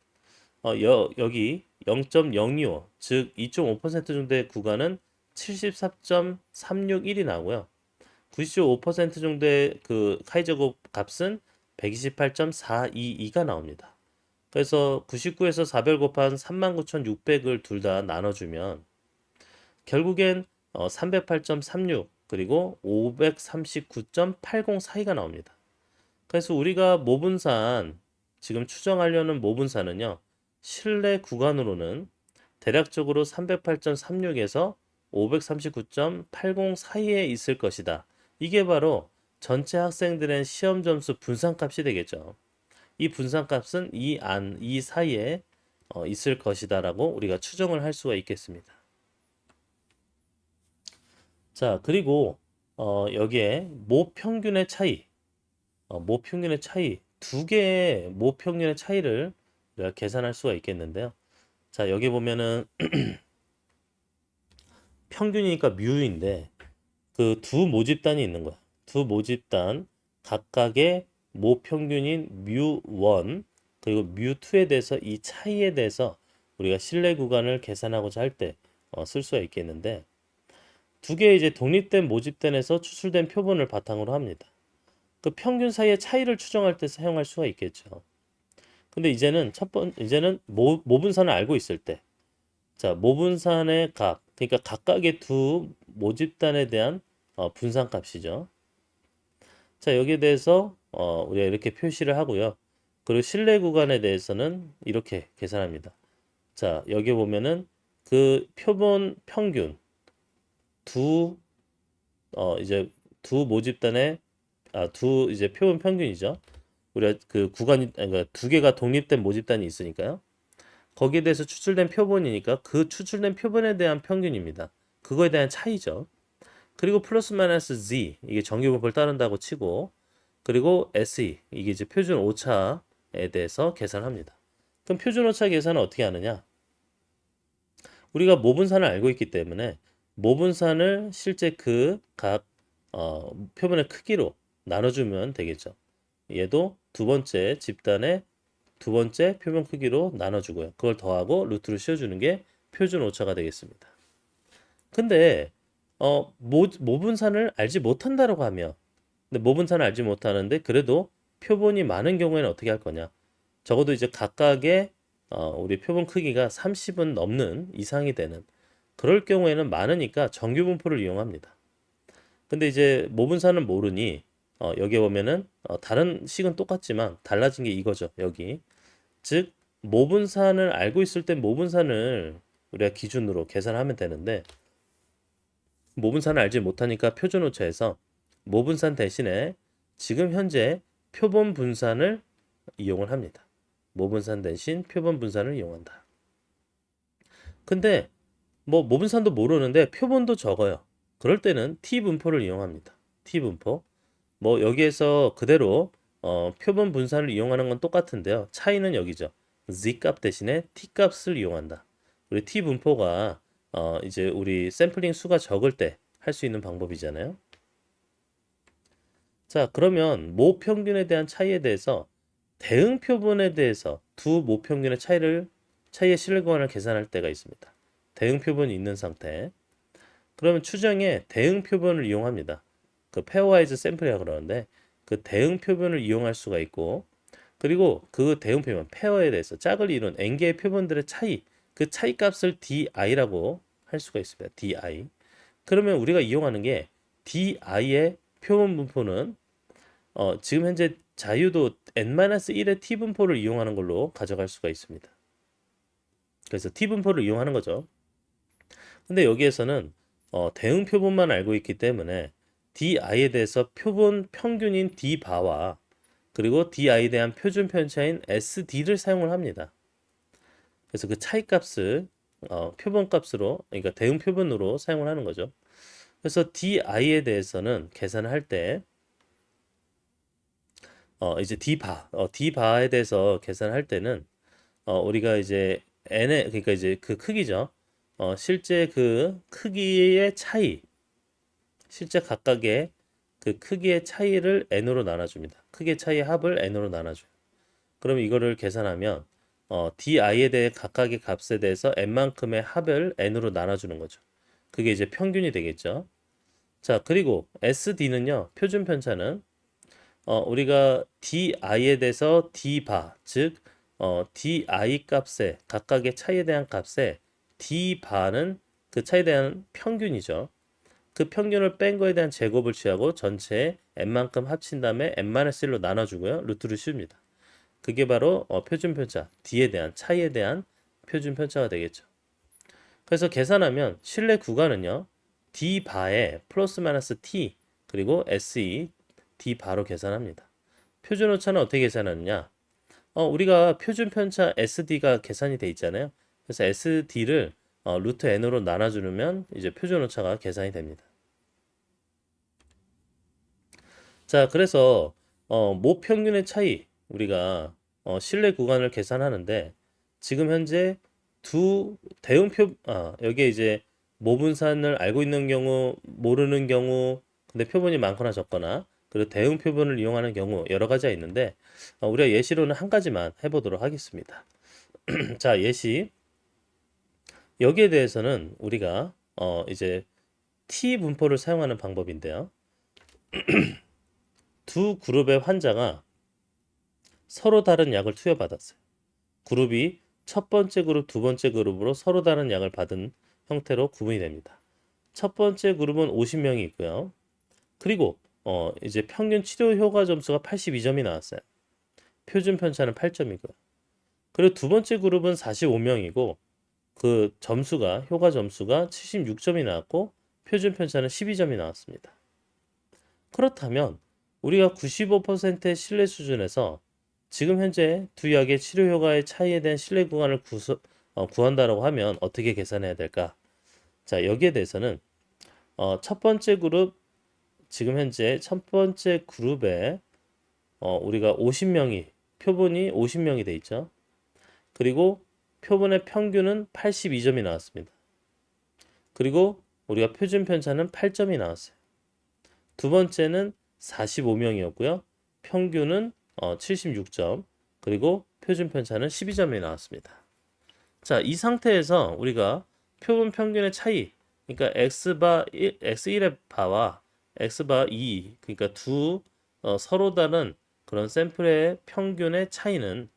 여기 0.025, 즉 2.5% 정도의 구간은 74.361이 나오고요. 95% 정도의 그 카이제곱 값은 128.422가 나옵니다. 그래서 99에서 400 곱한 39,600을 둘 다 나눠주면 결국엔 308.36 그리고 539.80 사이가 나옵니다. 그래서 우리가 모분산 지금 추정하려는 모분산은요. 신뢰 구간으로는 대략적으로 308.36에서 539.80 사이에 있을 것이다. 이게 바로 전체 학생들의 시험 점수 분산값이 되겠죠. 이 분산값은 이 사이에 있을 것이다라고 우리가 추정을 할 수가 있겠습니다. 자, 그리고 여기에 모평균의 차이, 모평균의 차이, 두 개의 모평균의 차이를 우리가 계산할 수가 있겠는데요. 자, 여기 보면은 평균이니까 뮤인데 그 두 모집단이 있는 거야. 두 모집단 각각의 모평균인 뮤1 그리고 뮤2에 대해서 이 차이에 대해서 우리가 신뢰 구간을 계산하고자 할 때 쓸 수가 있겠는데 두 개의 이제 독립된 모집단에서 추출된 표본을 바탕으로 합니다. 그 평균 사이의 차이를 추정할 때 사용할 수가 있겠죠. 근데 이제는 이제는 모분산을 알고 있을 때, 자, 모분산의 값, 그러니까 각각의 두 모집단에 대한 분산값이죠. 자, 여기에 대해서 우리가 이렇게 표시를 하고요. 그리고 신뢰 구간에 대해서는 이렇게 계산합니다. 자, 여기 보면은 그 표본 평균 이제 두 모집단의 두 이제 표본 평균이죠. 우리가 그 구간이 그러니까 두 개가 독립된 모집단이 있으니까요. 거기에 대해서 추출된 표본이니까 그 추출된 표본에 대한 평균입니다. 그거에 대한 차이죠. 그리고 플러스 마이너스 z 이게 정규분포를 따른다고 치고 그리고 SE 이게 이제 표준 오차에 대해서 계산합니다. 그럼 표준 오차 계산은 어떻게 하느냐? 우리가 모분산을 알고 있기 때문에 모분산을 실제 그 각 표본의 크기로 나눠주면 되겠죠. 얘도 두 번째 집단의 두 번째 표본 크기로 나눠주고요. 그걸 더하고 루트로 씌워주는 게 표준 오차가 되겠습니다. 근데 모분산을 알지 못한다라고 하면 근데 모분산을 알지 못하는데 그래도 표본이 많은 경우에는 어떻게 할 거냐? 적어도 이제 각각의 우리 표본 크기가 30은 넘는 이상이 되는 그럴 경우에는 많으니까 정규 분포를 이용합니다. 근데 이제 모분산을 모르니 여기에 보면은 다른 식은 똑같지만 달라진 게 이거죠. 여기. 즉 모분산을 알고 있을 땐 모분산을 우리가 기준으로 계산하면 되는데 모분산을 알지 못하니까 표준오차에서 모분산 대신에 지금 현재 표본 분산을 이용을 합니다. 모분산 대신 표본 분산을 이용한다. 근데 뭐 모분산도 모르는데 표본도 적어요. 그럴 때는 T 분포를 이용합니다. T 분포. 뭐 여기에서 그대로 표본 분산을 이용하는 건 똑같은데요. 차이는 여기죠. Z 값 대신에 T 값을 이용한다. 우리 T 분포가 이제 우리 샘플링 수가 적을 때 할 수 있는 방법이잖아요. 자, 그러면 모 평균에 대한 차이에 대해서 대응 표본에 대해서 두 모 평균의 차이의 신뢰 구간을 계산할 때가 있습니다. 대응 표본이 있는 상태. 그러면 추정에 대응 표본을 이용합니다. 그 페어와이즈 샘플이라고 그러는데 그 대응 표본을 이용할 수가 있고 그리고 그 대응 표본 페어에 대해서 짝을 이룬 n개의 표본들의 차이 그 차이 값을 di라고 할 수가 있습니다. di. 그러면 우리가 이용하는 게 di의 표본 분포는 지금 현재 자유도 n-1의 t 분포를 이용하는 걸로 가져갈 수가 있습니다. 그래서 t 분포를 이용하는 거죠. 근데 여기에서는 대응 표본만 알고 있기 때문에 di에 대해서 표본 평균인 d바와 그리고 di에 대한 표준 편차인 sd를 사용을 합니다. 그래서 그 차이 값을 표본 값으로 그러니까 대응 표본으로 사용을 하는 거죠. 그래서 di에 대해서는 계산을 할 때 이제 d바에 대해서 계산할 때는 우리가 이제 n의 그러니까 이제 그 크기죠. 실제 그 크기의 차이, 실제 각각의 그 크기의 차이를 n으로 나눠줍니다. 크기의 차이의 합을 n으로 나눠줘요. 그럼 이거를 계산하면 di에 대해 각각의 값에 대해서 n만큼의 합을 n으로 나눠주는 거죠. 그게 이제 평균이 되겠죠. 자, 그리고 SD는요, 표준 편차는 우리가 di에 대해서 d바, 즉 di 값에 각각의 차이에 대한 값에 d바는 그 차이에 대한 평균이죠. 그 평균을 뺀 거에 대한 제곱을 취하고 전체에 n만큼 합친 다음에 n-1로 나눠주고요. 루트를 씌웁니다. 그게 바로 표준 편차, d에 대한 차이에 대한 표준 편차가 되겠죠. 그래서 계산하면 실내 구간은요. d바에 플러스 마이너스 t 그리고 se d바로 계산합니다. 표준 오차는 어떻게 계산하느냐? 우리가 표준 편차 SD가 계산이 돼 있잖아요. 그래서 SD를 루트 n으로 나눠주면 이제 표준 오차가 계산이 됩니다. 자, 그래서 모 평균의 차이 우리가 실내 구간을 계산하는데 지금 현재 두 대응표 여기에 이제 모분산을 알고 있는 경우 모르는 경우 근데 표본이 많거나 적거나 그리고 대응 표본을 이용하는 경우 여러 가지가 있는데 우리가 예시로는 한 가지만 해보도록 하겠습니다. 자, 예시 여기에 대해서는 우리가 이제 T 분포를 사용하는 방법인데요. 두 그룹의 환자가 서로 다른 약을 투여받았어요. 그룹이 첫 번째 그룹, 두 번째 그룹으로 서로 다른 약을 받은 형태로 구분이 됩니다. 첫 번째 그룹은 50명이 있고요. 그리고 이제 평균 치료 효과 점수가 82점이 나왔어요. 표준 편차는 8점이고요. 그리고 두 번째 그룹은 45명이고 그 점수가 효과 점수가 76점이 나왔고 표준 편차는 12점이 나왔습니다. 그렇다면 우리가 95%의 신뢰 수준에서 지금 현재 두 약의 치료 효과의 차이에 대한 신뢰 구간을 구한다라고 하면 어떻게 계산해야 될까? 자, 여기에 대해서는 첫 번째 그룹 지금 현재 첫 번째 그룹에 우리가 50명이 표본이 50명이 돼 있죠. 그리고 표본의 평균은 82점이 나왔습니다. 그리고 우리가 표준 편차는 8점이 나왔어요. 두 번째는 45명이었고요. 평균은 76점 그리고 표준 편차는 12점이 나왔습니다. 자, 이 상태에서 우리가 표본 평균의 차이 그러니까 X1의 바와 X바 2 그러니까 두 서로 다른 그런 샘플의 평균의 차이는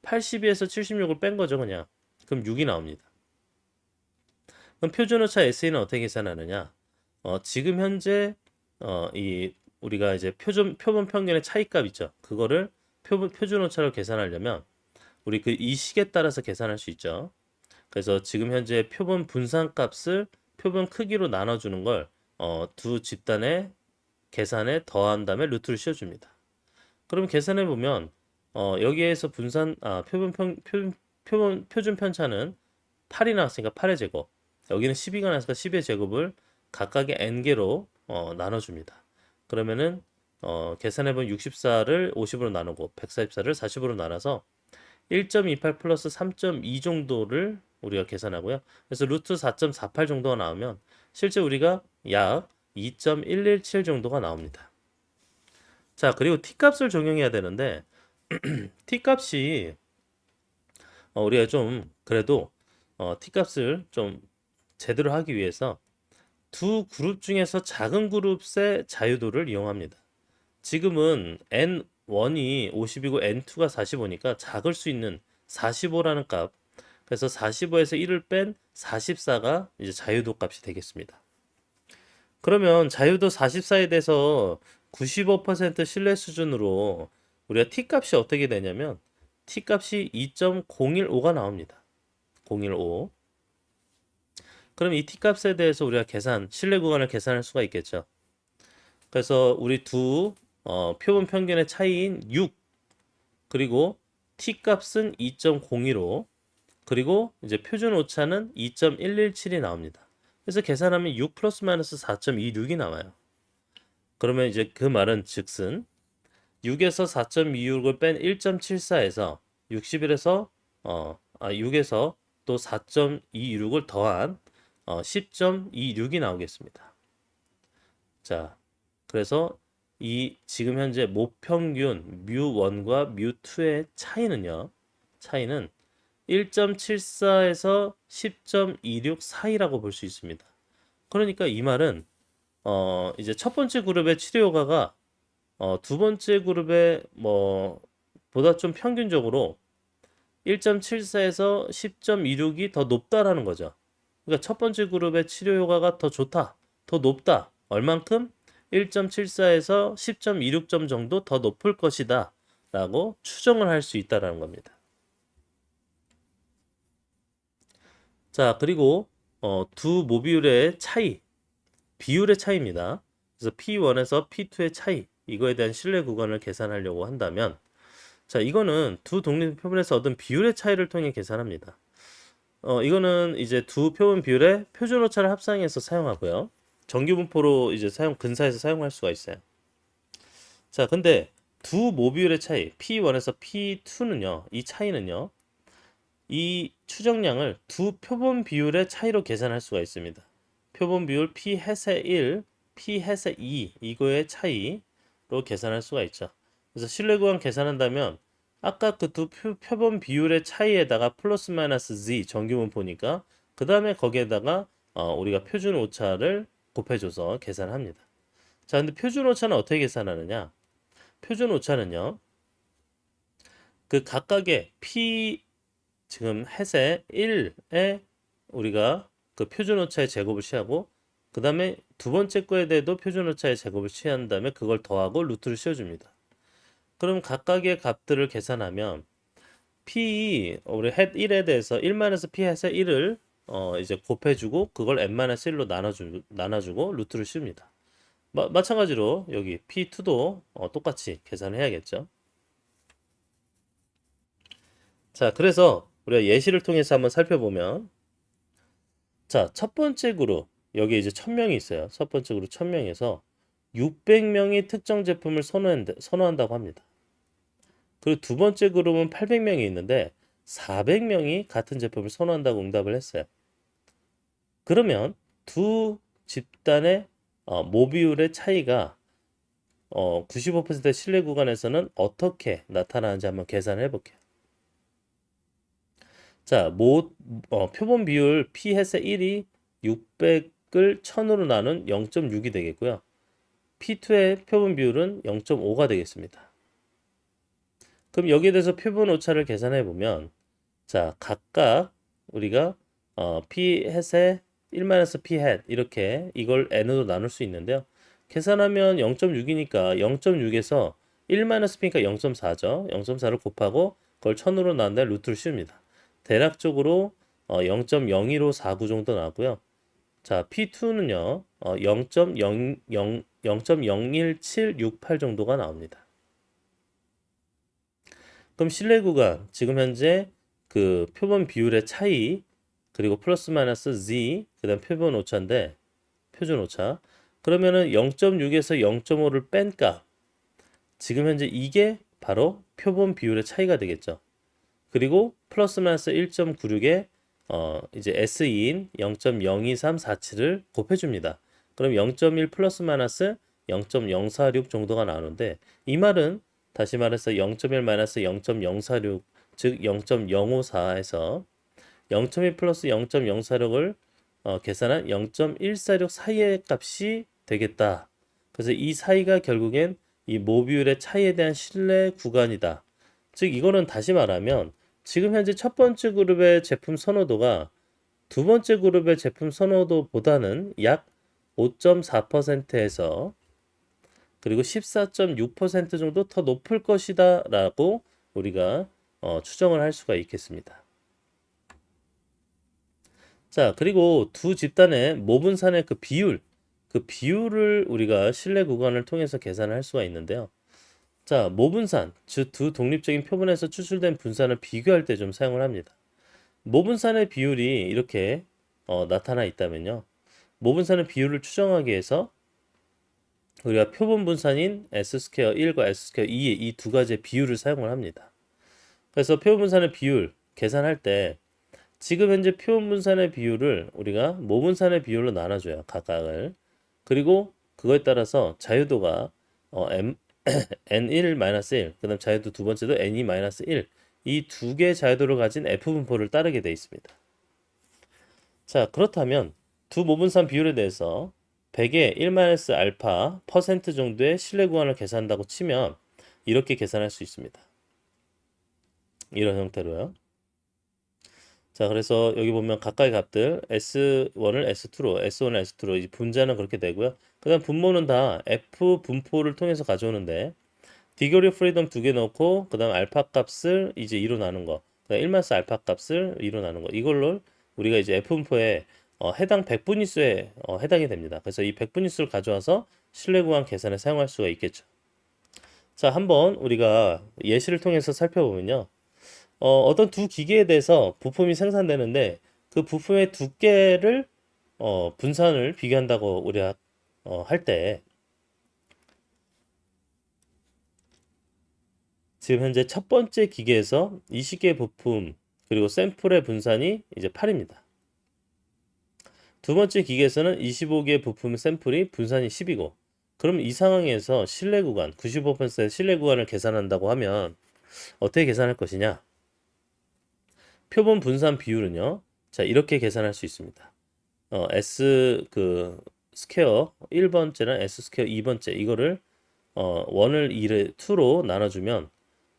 82에서 76을 뺀 거죠, 그냥. 그럼 6이 나옵니다. 그럼 표준오차 SE는 어떻게 계산하느냐? 지금 현재 이 우리가 이제 표본 평균의 차이값 있죠. 그거를 표준오차로 계산하려면 우리 그 이 식에 따라서 계산할 수 있죠. 그래서 지금 현재 표본 분산값을 표본 크기로 나눠주는 걸 두 집단의 계산에 더한 다음에 루트를 씌워줍니다. 그럼 계산해 보면 여기에서 표준 편차는 8이 나왔으니까 8의 제곱, 여기는 12가 나왔으니까 10의 제곱을 각각의 n개로 나눠줍니다. 그러면은 계산해보면 64를 50으로 나누고 144를 40으로 나눠서 1.28 플러스 3.2 정도를 우리가 계산하고요. 그래서 루트 4.48 정도가 나오면 실제 우리가 약 2.117 정도가 나옵니다. 자, 그리고 t값을 적용해야 되는데 t값이 우리가 좀 그래도 t값을 좀 제대로 하기 위해서 두 그룹 중에서 작은 그룹의 자유도를 이용합니다. 지금은 n1이 50이고 n2가 45니까 작을 수 있는 45라는 값. 그래서 45에서 1을 뺀 44가 이제 자유도 값이 되겠습니다. 그러면 자유도 44에 대해서 95% 신뢰 수준으로 우리가 t 값이 어떻게 되냐면 t 값이 2.015가 나옵니다. 015. 그럼 이 t 값에 대해서 우리가 신뢰 구간을 계산할 수가 있겠죠. 그래서 우리 두 표본 평균의 차이인 6 그리고 t 값은 2.02로 그리고 이제 표준 오차는 2.117이 나옵니다. 그래서 계산하면 6 플러스 마이너스 4.26이 나와요. 그러면 이제 그 말은 즉슨 6에서 4.26을 뺀 1.74에서 61에서 6에서 또 4.26을 더한 10.26이 나오겠습니다. 자, 그래서 이 지금 현재 모평균 뮤1과 뮤2의 차이는 1.74에서 10.26 사이라고 볼 수 있습니다. 그러니까 이 말은 이제 첫 번째 그룹의 치료 효과가 두 번째 그룹의 보다 좀 평균적으로 1.74에서 10.26이 더 높다라는 거죠. 그러니까 첫 번째 그룹의 치료 효과가 더 좋다, 더 높다. 얼만큼? 1.74에서 10.26점 정도 더 높을 것이다 라고 추정을 할 수 있다라는 겁니다. 자, 그리고 두 모듈의 차이, 비율의 차이입니다. 그래서 P1에서 P2의 차이, 이거에 대한 신뢰 구간을 계산하려고 한다면 자, 이거는 두 독립 표본에서 얻은 비율의 차이를 통해 계산합니다. 이거는 이제 두 표본 비율의 표준 오차를 합성해서 사용하고요. 정규 분포로 이제 근사해서 사용할 수가 있어요. 자, 근데 두 모듈의 차이 P1에서 P2는요. 이 차이는요. 이 추정량을 두 표본 비율의 차이로 계산할 수가 있습니다. 표본 비율 P 해세 1, P 해세 2 이거의 차이로 계산할 수가 있죠. 그래서 신뢰 구간 계산한다면 아까 그 두 표본 비율의 차이에다가 플러스 마이너스 z 정규 분포니까 그 다음에 거기에다가 우리가 표준 오차를 곱해줘서 계산합니다. 자, 근데 표준 오차는 어떻게 계산하느냐? 표준 오차는요. 그 각각의 P 지금 해세 1에 우리가 그 표준 오차의 제곱을 취하고 그 다음에 두 번째 거에 대해도 표준 오차의 제곱을 취한 다음에 그걸 더하고 루트를 씌워줍니다. 그럼 각각의 값들을 계산하면 P 우리 햇 1에 대해서 1-P 해서 1을 이제 곱해주고 그걸 n-1로 나눠주고 루트를 씌웁니다. 마찬가지로 여기 P2도 똑같이 계산해야겠죠. 자, 그래서 우리가 예시를 통해서 한번 살펴보면 자, 첫 번째 그룹 여기 이제 1000명이 있어요. 첫 번째 그룹 1000명에서 600명이 특정 제품을 선호한다고 합니다. 그리고 두 번째 그룹은 800명이 있는데 400명이 같은 제품을 선호한다고 응답을 했어요. 그러면 두 집단의 모비율의 차이가 95%의 신뢰 구간에서는 어떻게 나타나는지 한번 계산을 해볼게요. 자, 표본 비율 P 해세 1이 600을 1000으로 나눈 0.6이 되겠고요. P2의 표본 비율은 0.5가 되겠습니다. 그럼 여기에 대해서 표본 오차를 계산해 보면 자, 각각 우리가 p 햇의 1-p 햇 이렇게 이걸 n으로 나눌 수 있는데요. 계산하면 0.6이니까 0.6에서 1-p니까 0.4죠. 0.4를 곱하고 그걸 1000으로 나눈 다음에 루트를 씌웁니다. 대략적으로 0.01549 정도 나고요. 자, P2는요. 0.01768 정도가 나옵니다. 그럼 실내 구간 지금 현재 그 표본 비율의 차이 그리고 플러스 마이너스 z 그다음 표본 오차인데 표준 오차 그러면은 0.6에서 0.5를 뺀 값 지금 현재 이게 바로 표본 비율의 차이가 되겠죠. 그리고 플러스 마이너스 1.96에 이제 SE인 0.02347을 곱해줍니다. 그럼 0.1 플러스 마이너스 0.046 정도가 나오는데 이 말은 다시 말해서 0.1 마이너스 0.046 즉 0.054에서 0.1 플러스 0.046을 계산한 0.146 사이의 값이 되겠다. 그래서 이 사이가 결국엔 이 모비율의 차이에 대한 신뢰 구간이다. 즉 이거는 다시 말하면 지금 현재 첫 번째 그룹의 제품 선호도가 두 번째 그룹의 제품 선호도보다는 약 5.4%에서 그리고 14.6% 정도 더 높을 것이다 라고 우리가 추정을 할 수가 있겠습니다. 자, 그리고 두 집단의 모분산의 그 비율을 우리가 신뢰 구간을 통해서 계산을 할 수가 있는데요. 자, 모분산, 즉 두 독립적인 표본에서 추출된 분산을 비교할 때 좀 사용을 합니다. 모분산의 비율이 이렇게 나타나 있다면요. 모분산의 비율을 추정하기 위해서 우리가 표본 분산인 S 스퀘어 1과 S 스퀘어 2의 이 두 가지의 비율을 사용을 합니다. 그래서 표본 분산의 비율 계산할 때 지금 현재 표본 분산의 비율을 우리가 모분산의 비율로 나눠줘요. 각각을. 그리고 그거에 따라서 자유도가 N1-1, 그 다음 자유도 두 번째도 N2-1 이 두 개의 자유도를 가진 F분포를 따르게 되어 있습니다. 자, 그렇다면 두 모분산 비율에 대해서 100의 1-알파 퍼센트 정도의 신뢰 구간을 계산한다고 치면 이렇게 계산할 수 있습니다. 이런 형태로요. 자, 그래서 여기 보면 각각의 값들 S1을 S2로, S1을 S2로 이 분자는 그렇게 되고요. 그 다음 분모는 다 F 분포를 통해서 가져오는데 디그리 프리덤 두 개 넣고 그 다음 알파 값을 이제 2로 나눈 거, 그 다음 1마스 알파 값을 2로 나눈 거 이걸로 우리가 이제 F 분포에 해당 백분위수에 해당이 됩니다. 그래서 이 백분위수를 가져와서 신뢰 구간 계산에 사용할 수가 있겠죠. 자, 한번 우리가 예시를 통해서 살펴보면요. 어떤 두 기계에 대해서 부품이 생산되는데 그 부품의 두께를 분산을 비교한다고 우리가 할 때 지금 현재 첫 번째 기계에서 20개의 부품 그리고 샘플의 분산이 이제 8입니다. 두 번째 기계에서는 25개의 부품 샘플이 분산이 10이고 그럼 이 상황에서 신뢰 구간 95%의 신뢰 구간을 계산한다고 하면 어떻게 계산할 것이냐? 표본 분산 비율은요. 자, 이렇게 계산할 수 있습니다. S 그 스퀘어 1번째랑 S 스퀘어 2번째 이거를 1을 2를 2로 나눠주면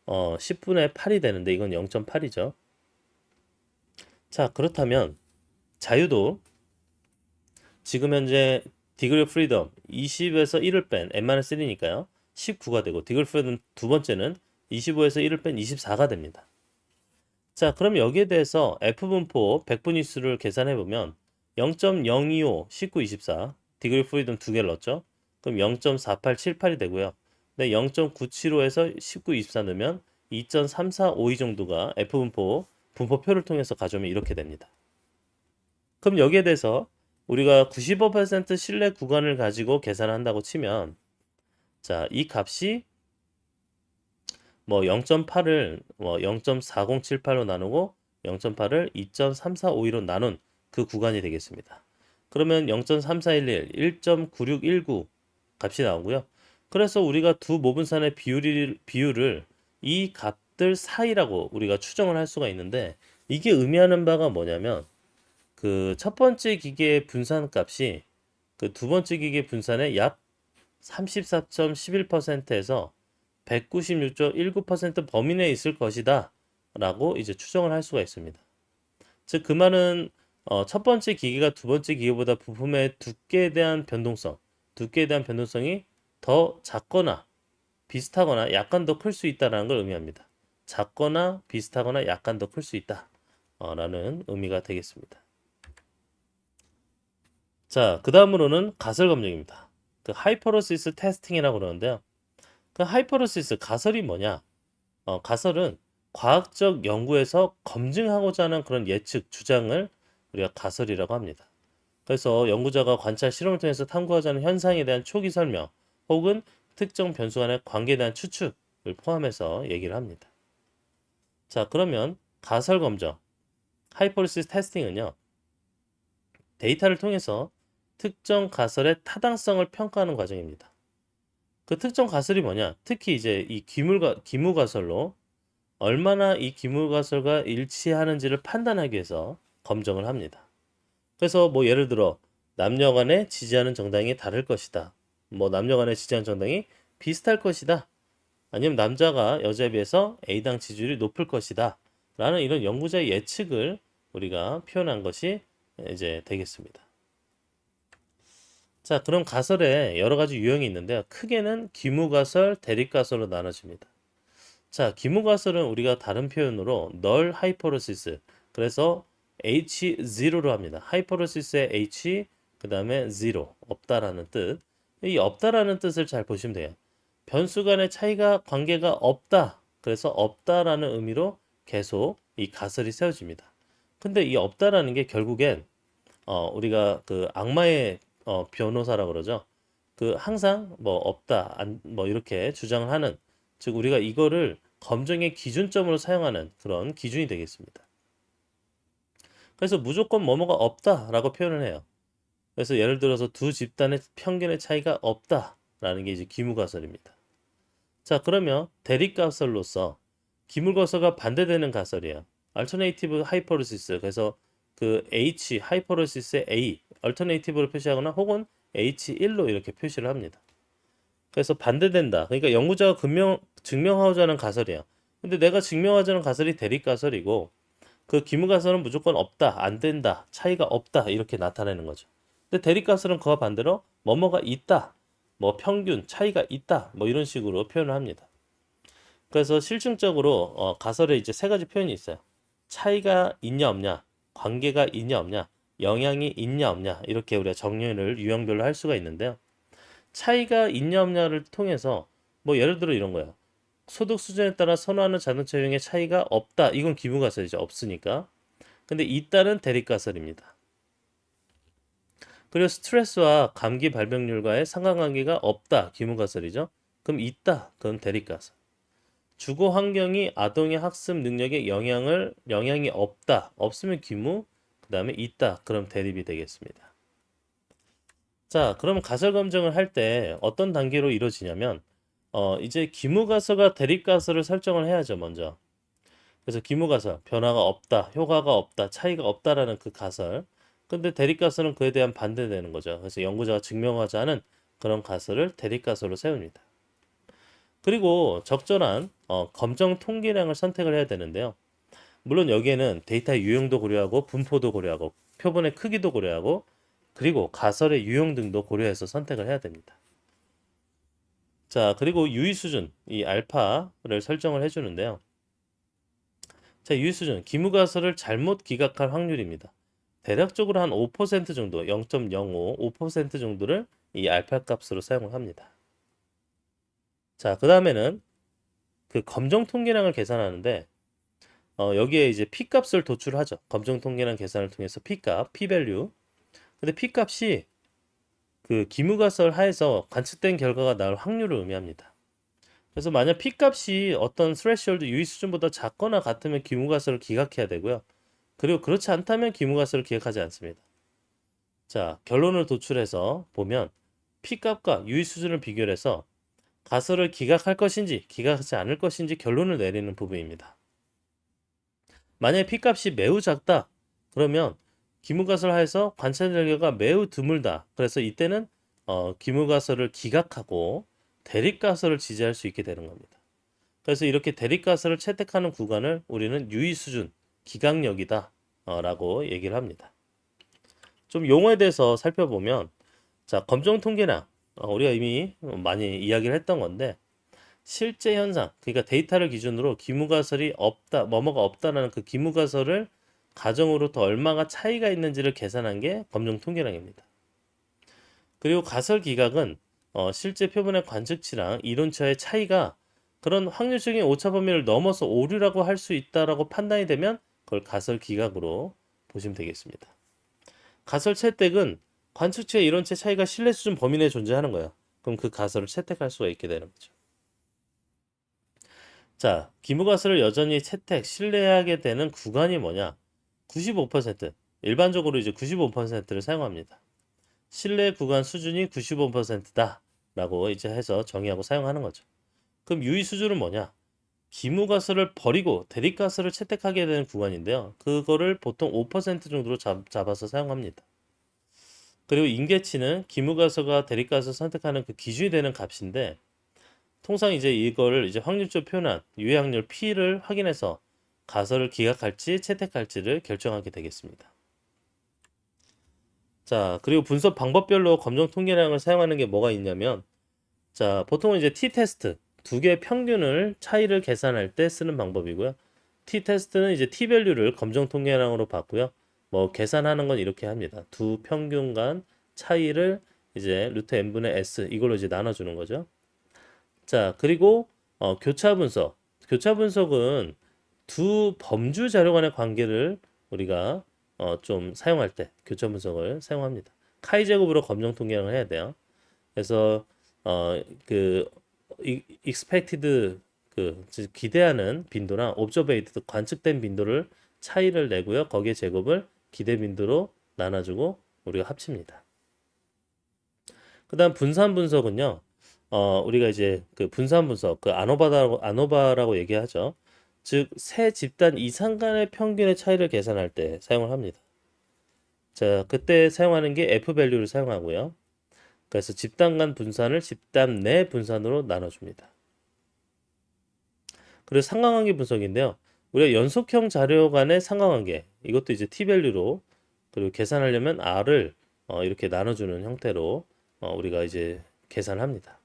10분의 8이 되는데 이건 0.8이죠. 자, 그렇다면 자유도 지금 현재 디그리 프리덤 20에서 1을 뺀 n-1이니까요. 19가 되고 디그리 프리덤 두 번째는 25에서 1을 뺀 24가 됩니다. 자, 그럼 여기에 대해서 F분포 백분위수를 계산해 보면 0.025, 19, 24 디그리 프리덤 두 개를 넣었죠. 그럼 0.4878이 되고요. 네, 0.975에서 19, 24 넣으면 2.3452 정도가 F분포 분포표를 통해서 가져오면 이렇게 됩니다. 그럼 여기에 대해서 우리가 95% 신뢰 구간을 가지고 계산한다고 치면 자, 이 값이 뭐 0.8을 뭐 0.4078로 나누고 0.8을 2.3452로 나눈 그 구간이 되겠습니다. 그러면 0.3411, 1.9619 값이 나오고요. 그래서 우리가 두 모분산의 비율을 이 값들 사이라고 우리가 추정을 할 수가 있는데 이게 의미하는 바가 뭐냐면 그 첫 번째 기계의 분산 값이 그 두 번째 기계 분산의 약 34.11%에서 196.19% 범위 내에 있을 것이다 라고 이제 추정을 할 수가 있습니다. 즉 그 말은 첫 번째 기계가 두 번째 기계보다 부품의 두께에 대한 변동성이 더 작거나 비슷하거나 약간 더 클 수 있다는 걸 의미합니다. 작거나 비슷하거나 약간 더 클 수 있다 라는 의미가 되겠습니다. 자, 그 다음으로는 가설 검증입니다. 그 하이퍼로시스 테스팅이라고 그러는데요. 그 하이퍼로시스 가설이 뭐냐? 가설은 과학적 연구에서 검증하고자 하는 그런 예측, 주장을 우리가 가설이라고 합니다. 그래서 연구자가 관찰 실험을 통해서 탐구하자 하는 현상에 대한 초기 설명 혹은 특정 변수 간의 관계에 대한 추측을 포함해서 얘기를 합니다. 자, 그러면 가설 검증, 하이퍼로시스 테스팅은요. 데이터를 통해서 특정 가설의 타당성을 평가하는 과정입니다. 그 특정 가설이 뭐냐? 특히 이제 이 기무 가설로 얼마나 이 기무 가설과 일치하는지를 판단하기 위해서 검증을 합니다. 그래서 뭐 예를 들어 남녀 간에 지지하는 정당이 다를 것이다. 뭐 남녀 간에 지지하는 정당이 비슷할 것이다. 아니면 남자가 여자에 비해서 A당 지지율이 높을 것이다. 라는 이런 연구자의 예측을 우리가 표현한 것이 이제 되겠습니다. 자, 그럼 가설에 여러 가지 유형이 있는데요. 크게는 기무가설, 대립가설로 나눠집니다. 자, 기무가설은 우리가 다른 표현으로 널 하이퍼로시스, 그래서 H0로 합니다. 하이퍼로시스의 H, 그 다음에 0, 없다라는 뜻. 이 없다라는 뜻을 잘 보시면 돼요. 변수 간의 관계가 없다. 그래서 없다라는 의미로 계속 이 가설이 세워집니다. 근데 이 없다라는 게 결국엔 우리가 그 악마의 변호사라고 그러죠. 그 항상 뭐 없다, 뭐 이렇게 주장을 하는, 즉 우리가 이거를 검증의 기준점으로 사용하는 그런 기준이 되겠습니다. 그래서 무조건 뭐뭐가 없다라고 표현을 해요. 그래서 예를 들어서 두 집단의 평균의 차이가 없다라는 게 이제 기무가설입니다. 자, 그러면 대립가설로서 기물가설과 반대되는 가설이에요. alternative hypothesis. 그래서 그 H 하이퍼로시스의 A 얼터네이티브로 표시하거나 혹은 H1로 이렇게 표시를 합니다. 그래서 반대된다. 그러니까 연구자가 증명하고자 하는 가설이야. 근데 내가 증명하자는 가설이 대립가설이고 그 기무가설은 무조건 없다, 안 된다, 차이가 없다 이렇게 나타내는 거죠. 근데 대립가설은 그와 반대로 뭐뭐가 있다, 뭐 평균, 차이가 있다, 뭐 이런 식으로 표현을 합니다. 그래서 실증적으로 가설에 이제 세 가지 표현이 있어요. 차이가 있냐 없냐, 관계가 있냐 없냐, 영향이 있냐 없냐 이렇게 우리가 정리를 유형별로 할 수가 있는데요. 차이가 있냐 없냐를 통해서 뭐 예를 들어 이런 거예요. 소득 수준에 따라 선호하는 자동차 유형의 차이가 없다. 이건 기무가설이죠. 없으니까. 근데 있다는 대립가설입니다. 그리고 스트레스와 감기 발병률과의 상관관계가 없다. 기무가설이죠. 그럼 있다. 그건 대립가설. 주거 환경이 아동의 학습 능력에 영향이 없다. 없으면 기무, 그 다음에 있다. 그럼 대립이 되겠습니다. 자, 그럼 가설 검증을 할 때 어떤 단계로 이루어지냐면 이제 기무가설과 대립가설을 설정을 해야죠, 먼저. 그래서 기무가설, 변화가 없다, 효과가 없다, 차이가 없다라는 그 가설. 근데 대립가설은 그에 대한 반대되는 거죠. 그래서 연구자가 증명하자 하는 그런 가설을 대립가설로 세웁니다. 그리고 적절한 검정 통계량을 선택을 해야 되는데요. 물론 여기에는 데이터의 유형도 고려하고 분포도 고려하고 표본의 크기도 고려하고 그리고 가설의 유형 등도 고려해서 선택을 해야 됩니다. 자, 그리고 유의 수준, 이 알파를 설정을 해주는데요. 자, 유의 수준, 기무가설을 잘못 기각할 확률입니다. 대략적으로 한 5% 정도, 0.05, 5% 정도를 이 알파 값으로 사용을 합니다. 자, 그 다음에는 그 검정 통계량을 계산하는데 여기에 이제 P값을 도출하죠. 검정 통계량 계산을 통해서 P값, P-value. 근데 P값이 그 기무가설 하에서 관측된 결과가 나올 확률을 의미합니다. 그래서 만약 P값이 어떤 스레시홀드 유의 수준보다 작거나 같으면 기무가설을 기각해야 되고요. 그리고 그렇지 않다면 기무가설을 기각하지 않습니다. 자, 결론을 도출해서 보면 P값과 유의 수준을 비교해서 가설을 기각할 것인지 기각하지 않을 것인지 결론을 내리는 부분입니다. 만약에 P값이 매우 작다. 그러면 기무가설 하에서 관찰 결과가 매우 드물다. 그래서 이때는 기무가설을 기각하고 대립가설을 지지할 수 있게 되는 겁니다. 그래서 이렇게 대립가스를 채택하는 구간을 우리는 유의 수준, 기강력이다 라고 얘기를 합니다. 좀 용어에 대해서 살펴보면 자, 검정 통계량 우리가 이미 많이 이야기를 했던 건데 실제 현상, 그러니까 데이터를 기준으로 기무가설이 없다, 뭐뭐가 없다라는 그 기무가설을 가정으로부터 얼마가 차이가 있는지를 계산한 게 검정 통계량입니다. 그리고 가설 기각은 실제 표본의 관측치랑 이론치와의 차이가 그런 확률적인 오차 범위를 넘어서 오류라고 할 수 있다라고 판단이 되면 그걸 가설 기각으로 보시면 되겠습니다. 가설 채택은 관측치와 이론치의 차이가 신뢰 수준 범위 내에 존재하는 거야. 그럼 그 가설을 채택할 수가 있게 되는 거죠. 자, 기무가설을 여전히 채택, 신뢰하게 되는 구간이 뭐냐? 95%. 일반적으로 이제 95%를 사용합니다. 신뢰 구간 수준이 95%다 라고 이제 해서 정의하고 사용하는 거죠. 그럼 유의 수준은 뭐냐? 기무가설을 버리고 대립가설을 채택하게 되는 구간인데요. 그거를 보통 5% 정도로 잡아서 사용합니다. 그리고 임계치는 기무가설과 대립가설을 선택하는 그 기준이 되는 값인데 통상 이제 이거를 이제 확률적으로 표현한 유해 확률 P를 확인해서 가설을 기각할지 채택할지를 결정하게 되겠습니다. 자, 그리고 분석 방법별로 검정 통계량을 사용하는 게 뭐가 있냐면 자, 보통은 이제 t-테스트 두 개의 평균을 차이를 계산할 때 쓰는 방법이고요. t-테스트는 이제 t-밸류를 검정 통계량으로 봤고요. 뭐 계산하는 건 이렇게 합니다. 두 평균 간 차이를 이제 루트 n분의 s 이걸로 이제 나눠주는 거죠. 자, 그리고 교차 분석. 교차 분석은 두 범주 자료 간의 관계를 우리가 좀 사용할 때 교차 분석을 사용합니다. 카이 제곱으로 검정 통계량을 해야 돼요. 그래서 그 expected 즉 기대하는 빈도나 observed 관측된 빈도를 차이를 내고요. 거기에 제곱을 기대 빈도로 나눠주고 우리가 합칩니다. 그다음 분산 분석은요. 우리가 이제 그 분산 분석, 그 아노바라고 얘기하죠. 즉, 세 집단 이상 간의 평균의 차이를 계산할 때 사용을 합니다. 자, 그때 사용하는 게 F 밸류를 사용하고요. 그래서 집단 간 분산을 집단 내 분산으로 나눠줍니다. 그리고 상관관계 분석인데요. 우리가 연속형 자료 간의 상관관계, 이것도 이제 T 밸류로 그리고 계산하려면 R을 이렇게 나눠주는 형태로 우리가 이제 계산합니다.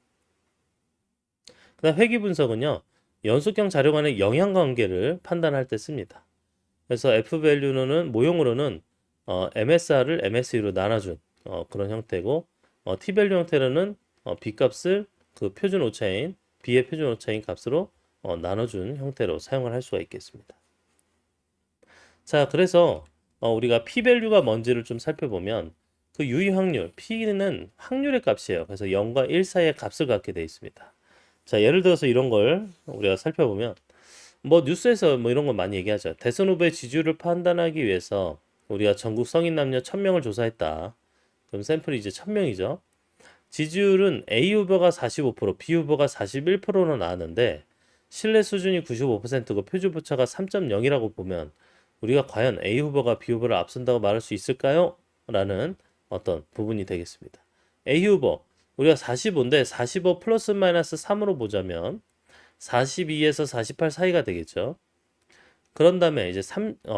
그다음 회귀 분석은요. 연속형 자료 간의 영향 관계를 판단할 때 씁니다. 그래서 F 밸류는 모형으로는 MSR을 MSE로 나눠준 그런 형태고 T 밸류 형태로는 B 값을 그 표준 오차인 B의 표준 오차인 값으로 나눠준 형태로 사용을 할 수가 있겠습니다. 자, 그래서 우리가 P 밸류가 뭔지를 좀 살펴보면 그 유의 확률 P는 확률의 값이에요. 그래서 0과 1 사이의 값을 갖게 되어 있습니다. 자, 예를 들어서 이런 걸 우리가 살펴보면 뭐 뉴스에서 뭐 이런 거 많이 얘기하죠. 대선 후보의 지지율을 판단하기 위해서 우리가 전국 성인 남녀 1000명을 조사했다. 그럼 샘플이 이제 1000명이죠. 지지율은 A 후보가 45%, B 후보가 41%로 나왔는데 신뢰 수준이 95%고 표준 오차가 3.0이라고 보면 우리가 과연 A 후보가 B 후보를 앞선다고 말할 수 있을까요? 라는 어떤 부분이 되겠습니다. A 후보 우리가 45인데 45 플러스 마이너스 3으로 보자면 42에서 48 사이가 되겠죠. 그런 다음에 이제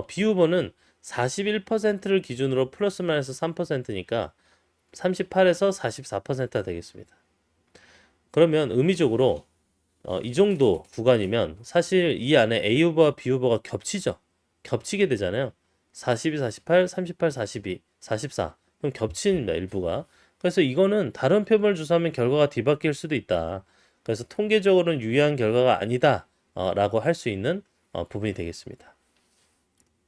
B 후보는 41%를 기준으로 플러스 마이너스 3%니까 38에서 44%가 되겠습니다. 그러면 의미적으로 이 정도 구간이면 사실 이 안에 A 후보와 B 후보가 겹치죠. 겹치게 되잖아요. 42, 48, 38, 42, 44. 그럼 겹칩니다. 일부가. 그래서 이거는 다른 표본을 조사하면 결과가 뒤바뀔 수도 있다. 그래서 통계적으로는 유의한 결과가 아니다. 라고 할 수 있는 부분이 되겠습니다.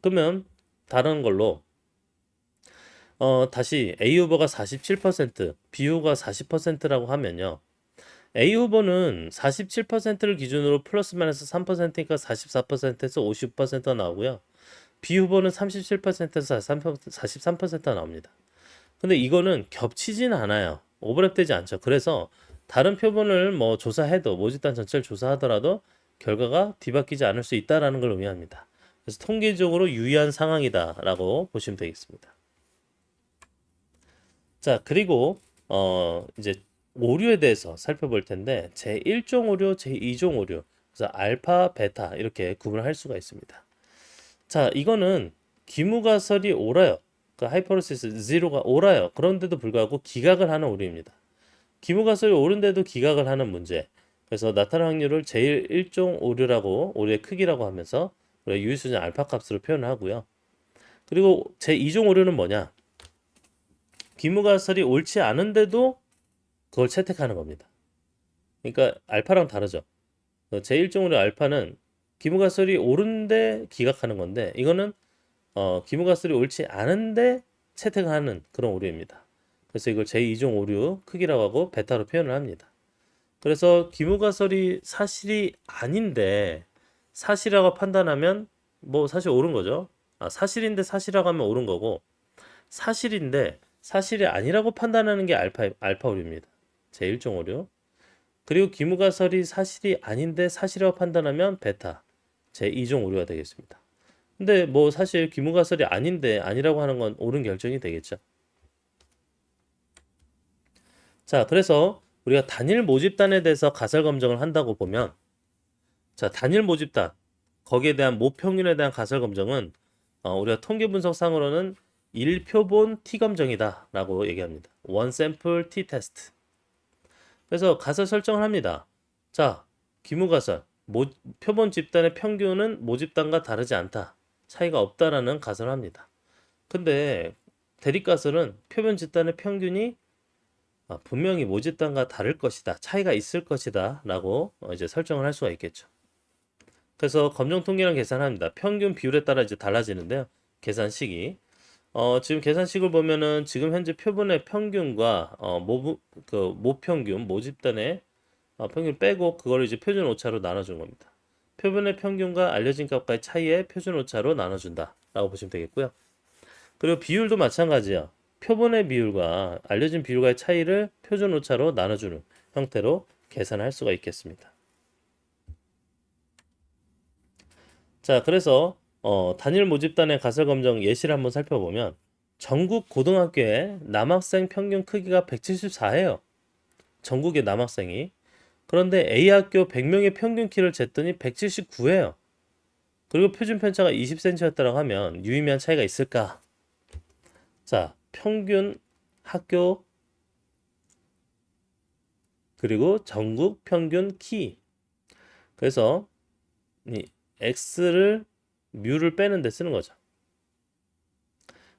그러면 다른 걸로 다시 A 후보가 47%, B 후보가 40%라고 하면요. A 후보는 47%를 기준으로 플러스 마이너스 3%니까 44%에서 50%가 나오고요. B 후보는 37%에서 43%가 나옵니다. 근데 이거는 겹치진 않아요. 오버랩되지 않죠. 그래서 다른 표본을 뭐 조사해도 모집단 전체를 조사하더라도 결과가 뒤바뀌지 않을 수 있다라는 걸 의미합니다. 그래서 통계적으로 유의한 상황이다라고 보시면 되겠습니다. 자, 그리고 이제 오류에 대해서 살펴볼 텐데 제1종 오류, 제2종 오류. 그래서 알파, 베타 이렇게 구분할 수가 있습니다. 자, 이거는 기무가설이 옳아요. 그 하이퍼레시스 제로가 옳아요. 그런데도 불구하고 기각을 하는 오류입니다. 기무가설이 옳은데도 기각을 하는 문제. 그래서 나타날 확률을 제1종 오류라고, 오류의 크기라고 하면서 유의수준 알파 값으로 표현을 하고요. 그리고 제2종 오류는 뭐냐? 기무가설이 옳지 않은데도 그걸 채택하는 겁니다. 그러니까 알파랑 다르죠. 제1종 오류 알파는 기무가설이 옳은데 기각하는 건데, 이거는 기무가설이 옳지 않은데 채택하는 그런 오류입니다. 그래서 이걸 제2종 오류 크기라고 하고 베타로 표현을 합니다. 그래서 기무가설이 사실이 아닌데 사실이라고 판단하면 뭐 사실 옳은 거죠. 사실인데 사실이라고 하면 옳은 거고, 사실인데 사실이 아니라고 판단하는 게 알파 오류입니다. 제1종 오류. 그리고 기무가설이 사실이 아닌데 사실이라고 판단하면 베타, 제2종 오류가 되겠습니다. 근데 뭐 사실 기무가설이 아닌데 아니라고 하는 건 옳은 결정이 되겠죠. 자, 그래서 우리가 단일 모집단에 대해서 가설 검정을 한다고 보면, 자, 단일 모집단 거기에 대한 모평균에 대한 가설 검정은 우리가 통계 분석상으로는 1표본 T 검정이다라고 얘기합니다. 원 샘플 T 테스트. 그래서 가설 설정을 합니다. 자, 기무가설 표본 집단의 평균은 모집단과 다르지 않다. 차이가 없다라는 가설을 합니다. 근데 대립가설은 표본 집단의 평균이 분명히 모집단과 다를 것이다. 차이가 있을 것이다. 라고 이제 설정을 할 수가 있겠죠. 그래서 검정 통계랑 계산합니다. 평균 비율에 따라 이제 달라지는데요. 계산식이. 지금 계산식을 보면은 지금 현재 표본의 평균과 모평균, 모집단의 평균 빼고 그걸 이제 표준 오차로 나눠준 겁니다. 표본의 평균과 알려진 값과의 차이에 표준 오차로 나눠준다 라고 보시면 되겠고요. 그리고 비율도 마찬가지야. 표본의 비율과 알려진 비율과의 차이를 표준 오차로 나눠주는 형태로 계산할 수가 있겠습니다. 자, 그래서 단일 모집단의 가설 검정 예시를 한번 살펴보면, 전국 고등학교의 남학생 평균 크기가 174예요. 전국의 남학생이. 그런데 A학교 100명의 평균 키를 쟀더니 179예요. 그리고 표준 편차가 20cm였다고 하면 유의미한 차이가 있을까? 자, 평균 학교 그리고 전국 평균 키. 그래서 이 x를 뮤를 빼는 데 쓰는 거죠.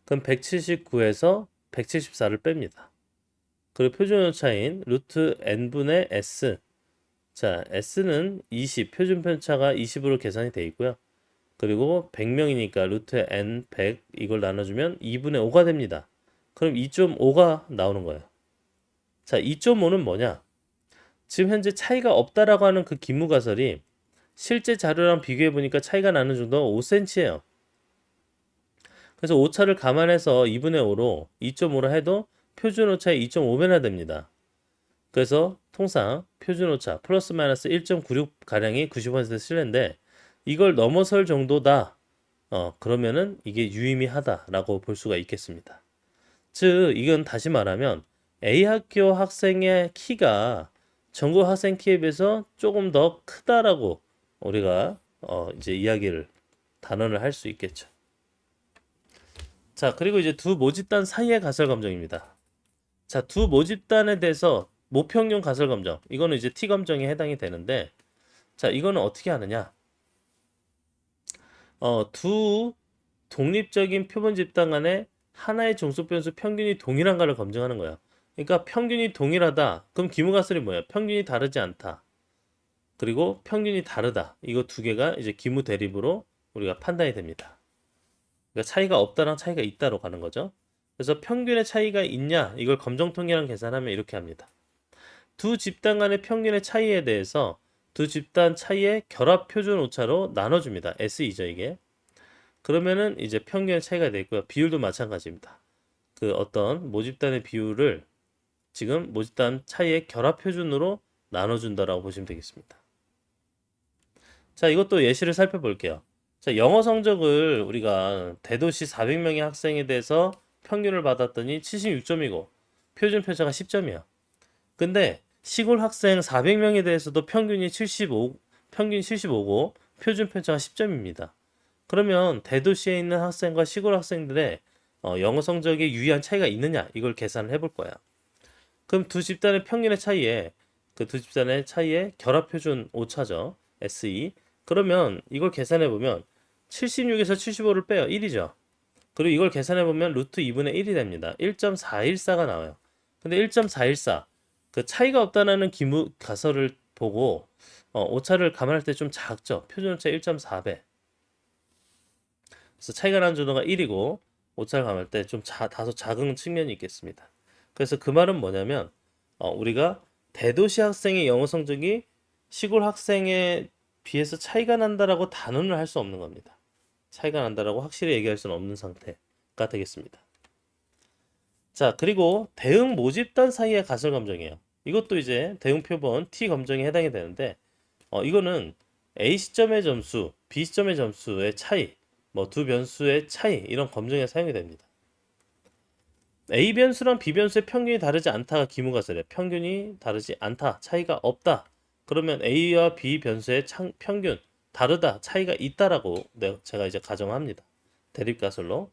그럼 179에서 174를 뺍니다. 그리고 표준 오차인 루트 n분의 s. 자, s는 20, 표준 편차가 20으로 계산이 되어 있고요. 그리고 100명이니까 루트 n 100 이걸 나눠주면 2분의 5가 됩니다. 그럼 2.5가 나오는 거예요. 자, 2.5는 뭐냐? 지금 현재 차이가 없다라고 하는 그 기무가설이 실제 자료랑 비교해 보니까 차이가 나는 정도가 5cm예요. 그래서 오차를 감안해서 2분의 5로 2.5로 해도 표준 오차의 2.5배나 됩니다. 그래서 통상 표준 오차 플러스 마이너스 1.96 가량이 90% 신뢰인데 이걸 넘어설 정도다. 그러면은 이게 유의미하다라고 볼 수가 있겠습니다. 즉 이건 다시 말하면 A학교 학생의 키가 전국 학생 키에 비해서 조금 더 크다라고 우리가 이제 이야기를 단언을 할 수 있겠죠. 자, 그리고 이제 두 모집단 사이의 가설 검정입니다. 자, 두 모집단에 대해서 모평균 가설 검정. 이거는 이제 T 검정에 해당이 되는데, 자, 이거는 어떻게 하느냐? 두 독립적인 표본 집단 간에 하나의 종속 변수 평균이 동일한가를 검증하는 거야. 그러니까 평균이 동일하다. 그럼 기무가설이 뭐야? 평균이 다르지 않다. 그리고 평균이 다르다. 이거 두 개가 이제 기무 대립으로 우리가 판단이 됩니다. 그러니까 차이가 없다랑 차이가 있다로 가는 거죠. 그래서 평균의 차이가 있냐? 이걸 검정통계랑 계산하면 이렇게 합니다. 두 집단 간의 평균의 차이에 대해서 두 집단 차이의 결합 표준 오차로 나눠줍니다. SE죠, 이게. 그러면은 이제 평균의 차이가 되고요. 비율도 마찬가지입니다. 그 어떤 모집단의 비율을 지금 모집단 차이의 결합 표준으로 나눠준다라고 보시면 되겠습니다. 자, 이것도 예시를 살펴볼게요. 자, 영어 성적을 우리가 대도시 400명의 학생에 대해서 평균을 받았더니 76점이고 표준 편차가 10점이야. 근데 시골 학생 400명에 대해서도 평균이 평균 75고 표준 편차가 10점입니다. 그러면 대도시에 있는 학생과 시골 학생들의 영어 성적에 유의한 차이가 있느냐 이걸 계산을 해볼 거야. 그럼 두 집단의 평균의 차이에 그 두 집단의 차이에 결합 표준 오차죠. SE. 그러면 이걸 계산해 보면 76에서 75를 빼요. 1이죠. 그리고 이걸 계산해 보면 루트 2분의 1이 됩니다. 1.414가 나와요. 근데 1.414 그 차이가 없다는 기무 가설을 보고 오차를 감안할 때 좀 작죠. 표준 오차 1.4배. 그래서 차이가 나는 정도가 1이고 오차를 감안할 때 좀 다소 작은 측면이 있겠습니다. 그래서 그 말은 뭐냐면 우리가 대도시 학생의 영어 성적이 시골 학생에 비해서 차이가 난다라고 단언을 할 수 없는 겁니다. 차이가 난다라고 확실히 얘기할 수는 없는 상태가 되겠습니다. 자, 그리고 대응 모집단 사이의 가설 검정이에요. 이것도 이제 대응 표본 T 검정에 해당이 되는데 이거는 A 시점의 점수, B 시점의 점수의 차이, 뭐 두 변수의 차이 이런 검정에 사용이 됩니다. A 변수랑 B 변수의 평균이 다르지 않다가 기무가설이에요. 평균이 다르지 않다, 차이가 없다. 그러면 A와 B 변수의 평균 다르다, 차이가 있다라고 제가 이제 가정합니다. 대립가설로.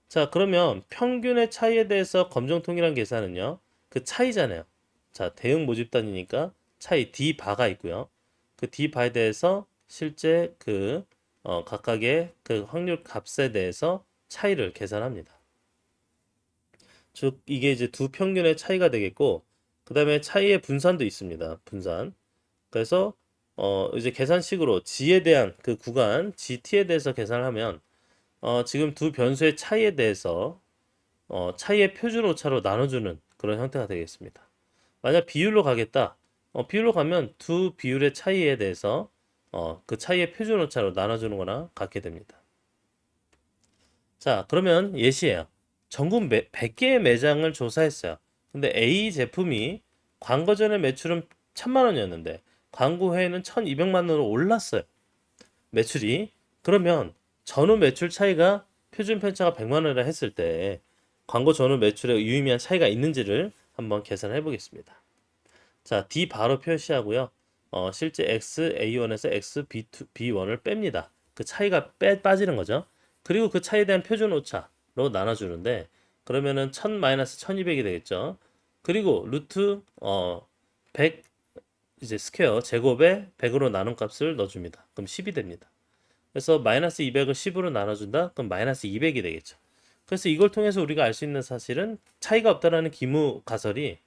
자, 그러면 평균의 차이에 대해서 검정통이란 계산은요. 그 차이잖아요. 자, 대응 모집단이니까 차이 D바가 있고요. 그 D바에 대해서 실제 그 각각의 그 확률 값에 대해서 차이를 계산합니다. 즉 이게 이제 두 평균의 차이가 되겠고 그 다음에 차이의 분산도 있습니다. 분산. 그래서 이제 계산식으로 G에 대한 그 구간 GT에 대해서 계산을 하면 지금 두 변수의 차이에 대해서 차이의 표준 오차로 나눠주는 그런 형태가 되겠습니다. 만약 비율로 가겠다. 비율로 가면 두 비율의 차이에 대해서 그 차이의 표준 오차로 나눠주는 거나 같게 됩니다. 자, 그러면 예시예요. 전국 100개의 매장을 조사했어요. 근데 A 제품이 광고 전에 매출은 1000만 원이었는데 광고 후에는 1200만 원으로 올랐어요. 매출이. 그러면 전후 매출 차이가 표준 편차가 100만 원이라 했을 때 광고 전후 매출에 유의미한 차이가 있는지를 한번 계산해 보겠습니다. 자, D 바로 표시하고요. 실제 X A1에서 X B1을 뺍니다. 그 차이가 빠지는 거죠. 그리고 그 차이에 대한 표준 오차로 나눠주는데 그러면은 1000 마이너스 1200이 되겠죠. 그리고 루트 100 이제 스퀘어 제곱에 100으로 나눈 값을 넣어줍니다. 그럼 10이 됩니다. 그래서 마이너스 200을 10으로 나눠준다? 그럼 마이너스 200이 되겠죠. 그래서 이걸 통해서 우리가 알 수 있는 사실은 차이가 없다라는 기무 가설이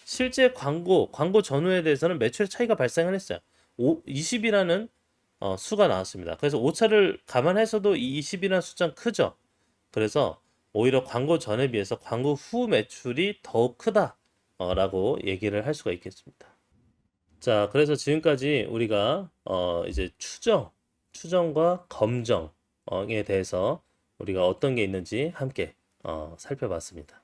실제 광고 전후에 대해서는 매출의 차이가 발생을 했어요. 20이라는 수가 나왔습니다. 그래서 오차를 감안해서도 이 20이라는 숫자는 크죠. 그래서 오히려 광고 전에 비해서 광고 후 매출이 더욱 크다라고 얘기를 할 수가 있겠습니다. 자, 그래서 지금까지 우리가 이제 추정과 검정에 대해서 우리가 어떤 게 있는지 함께 살펴봤습니다.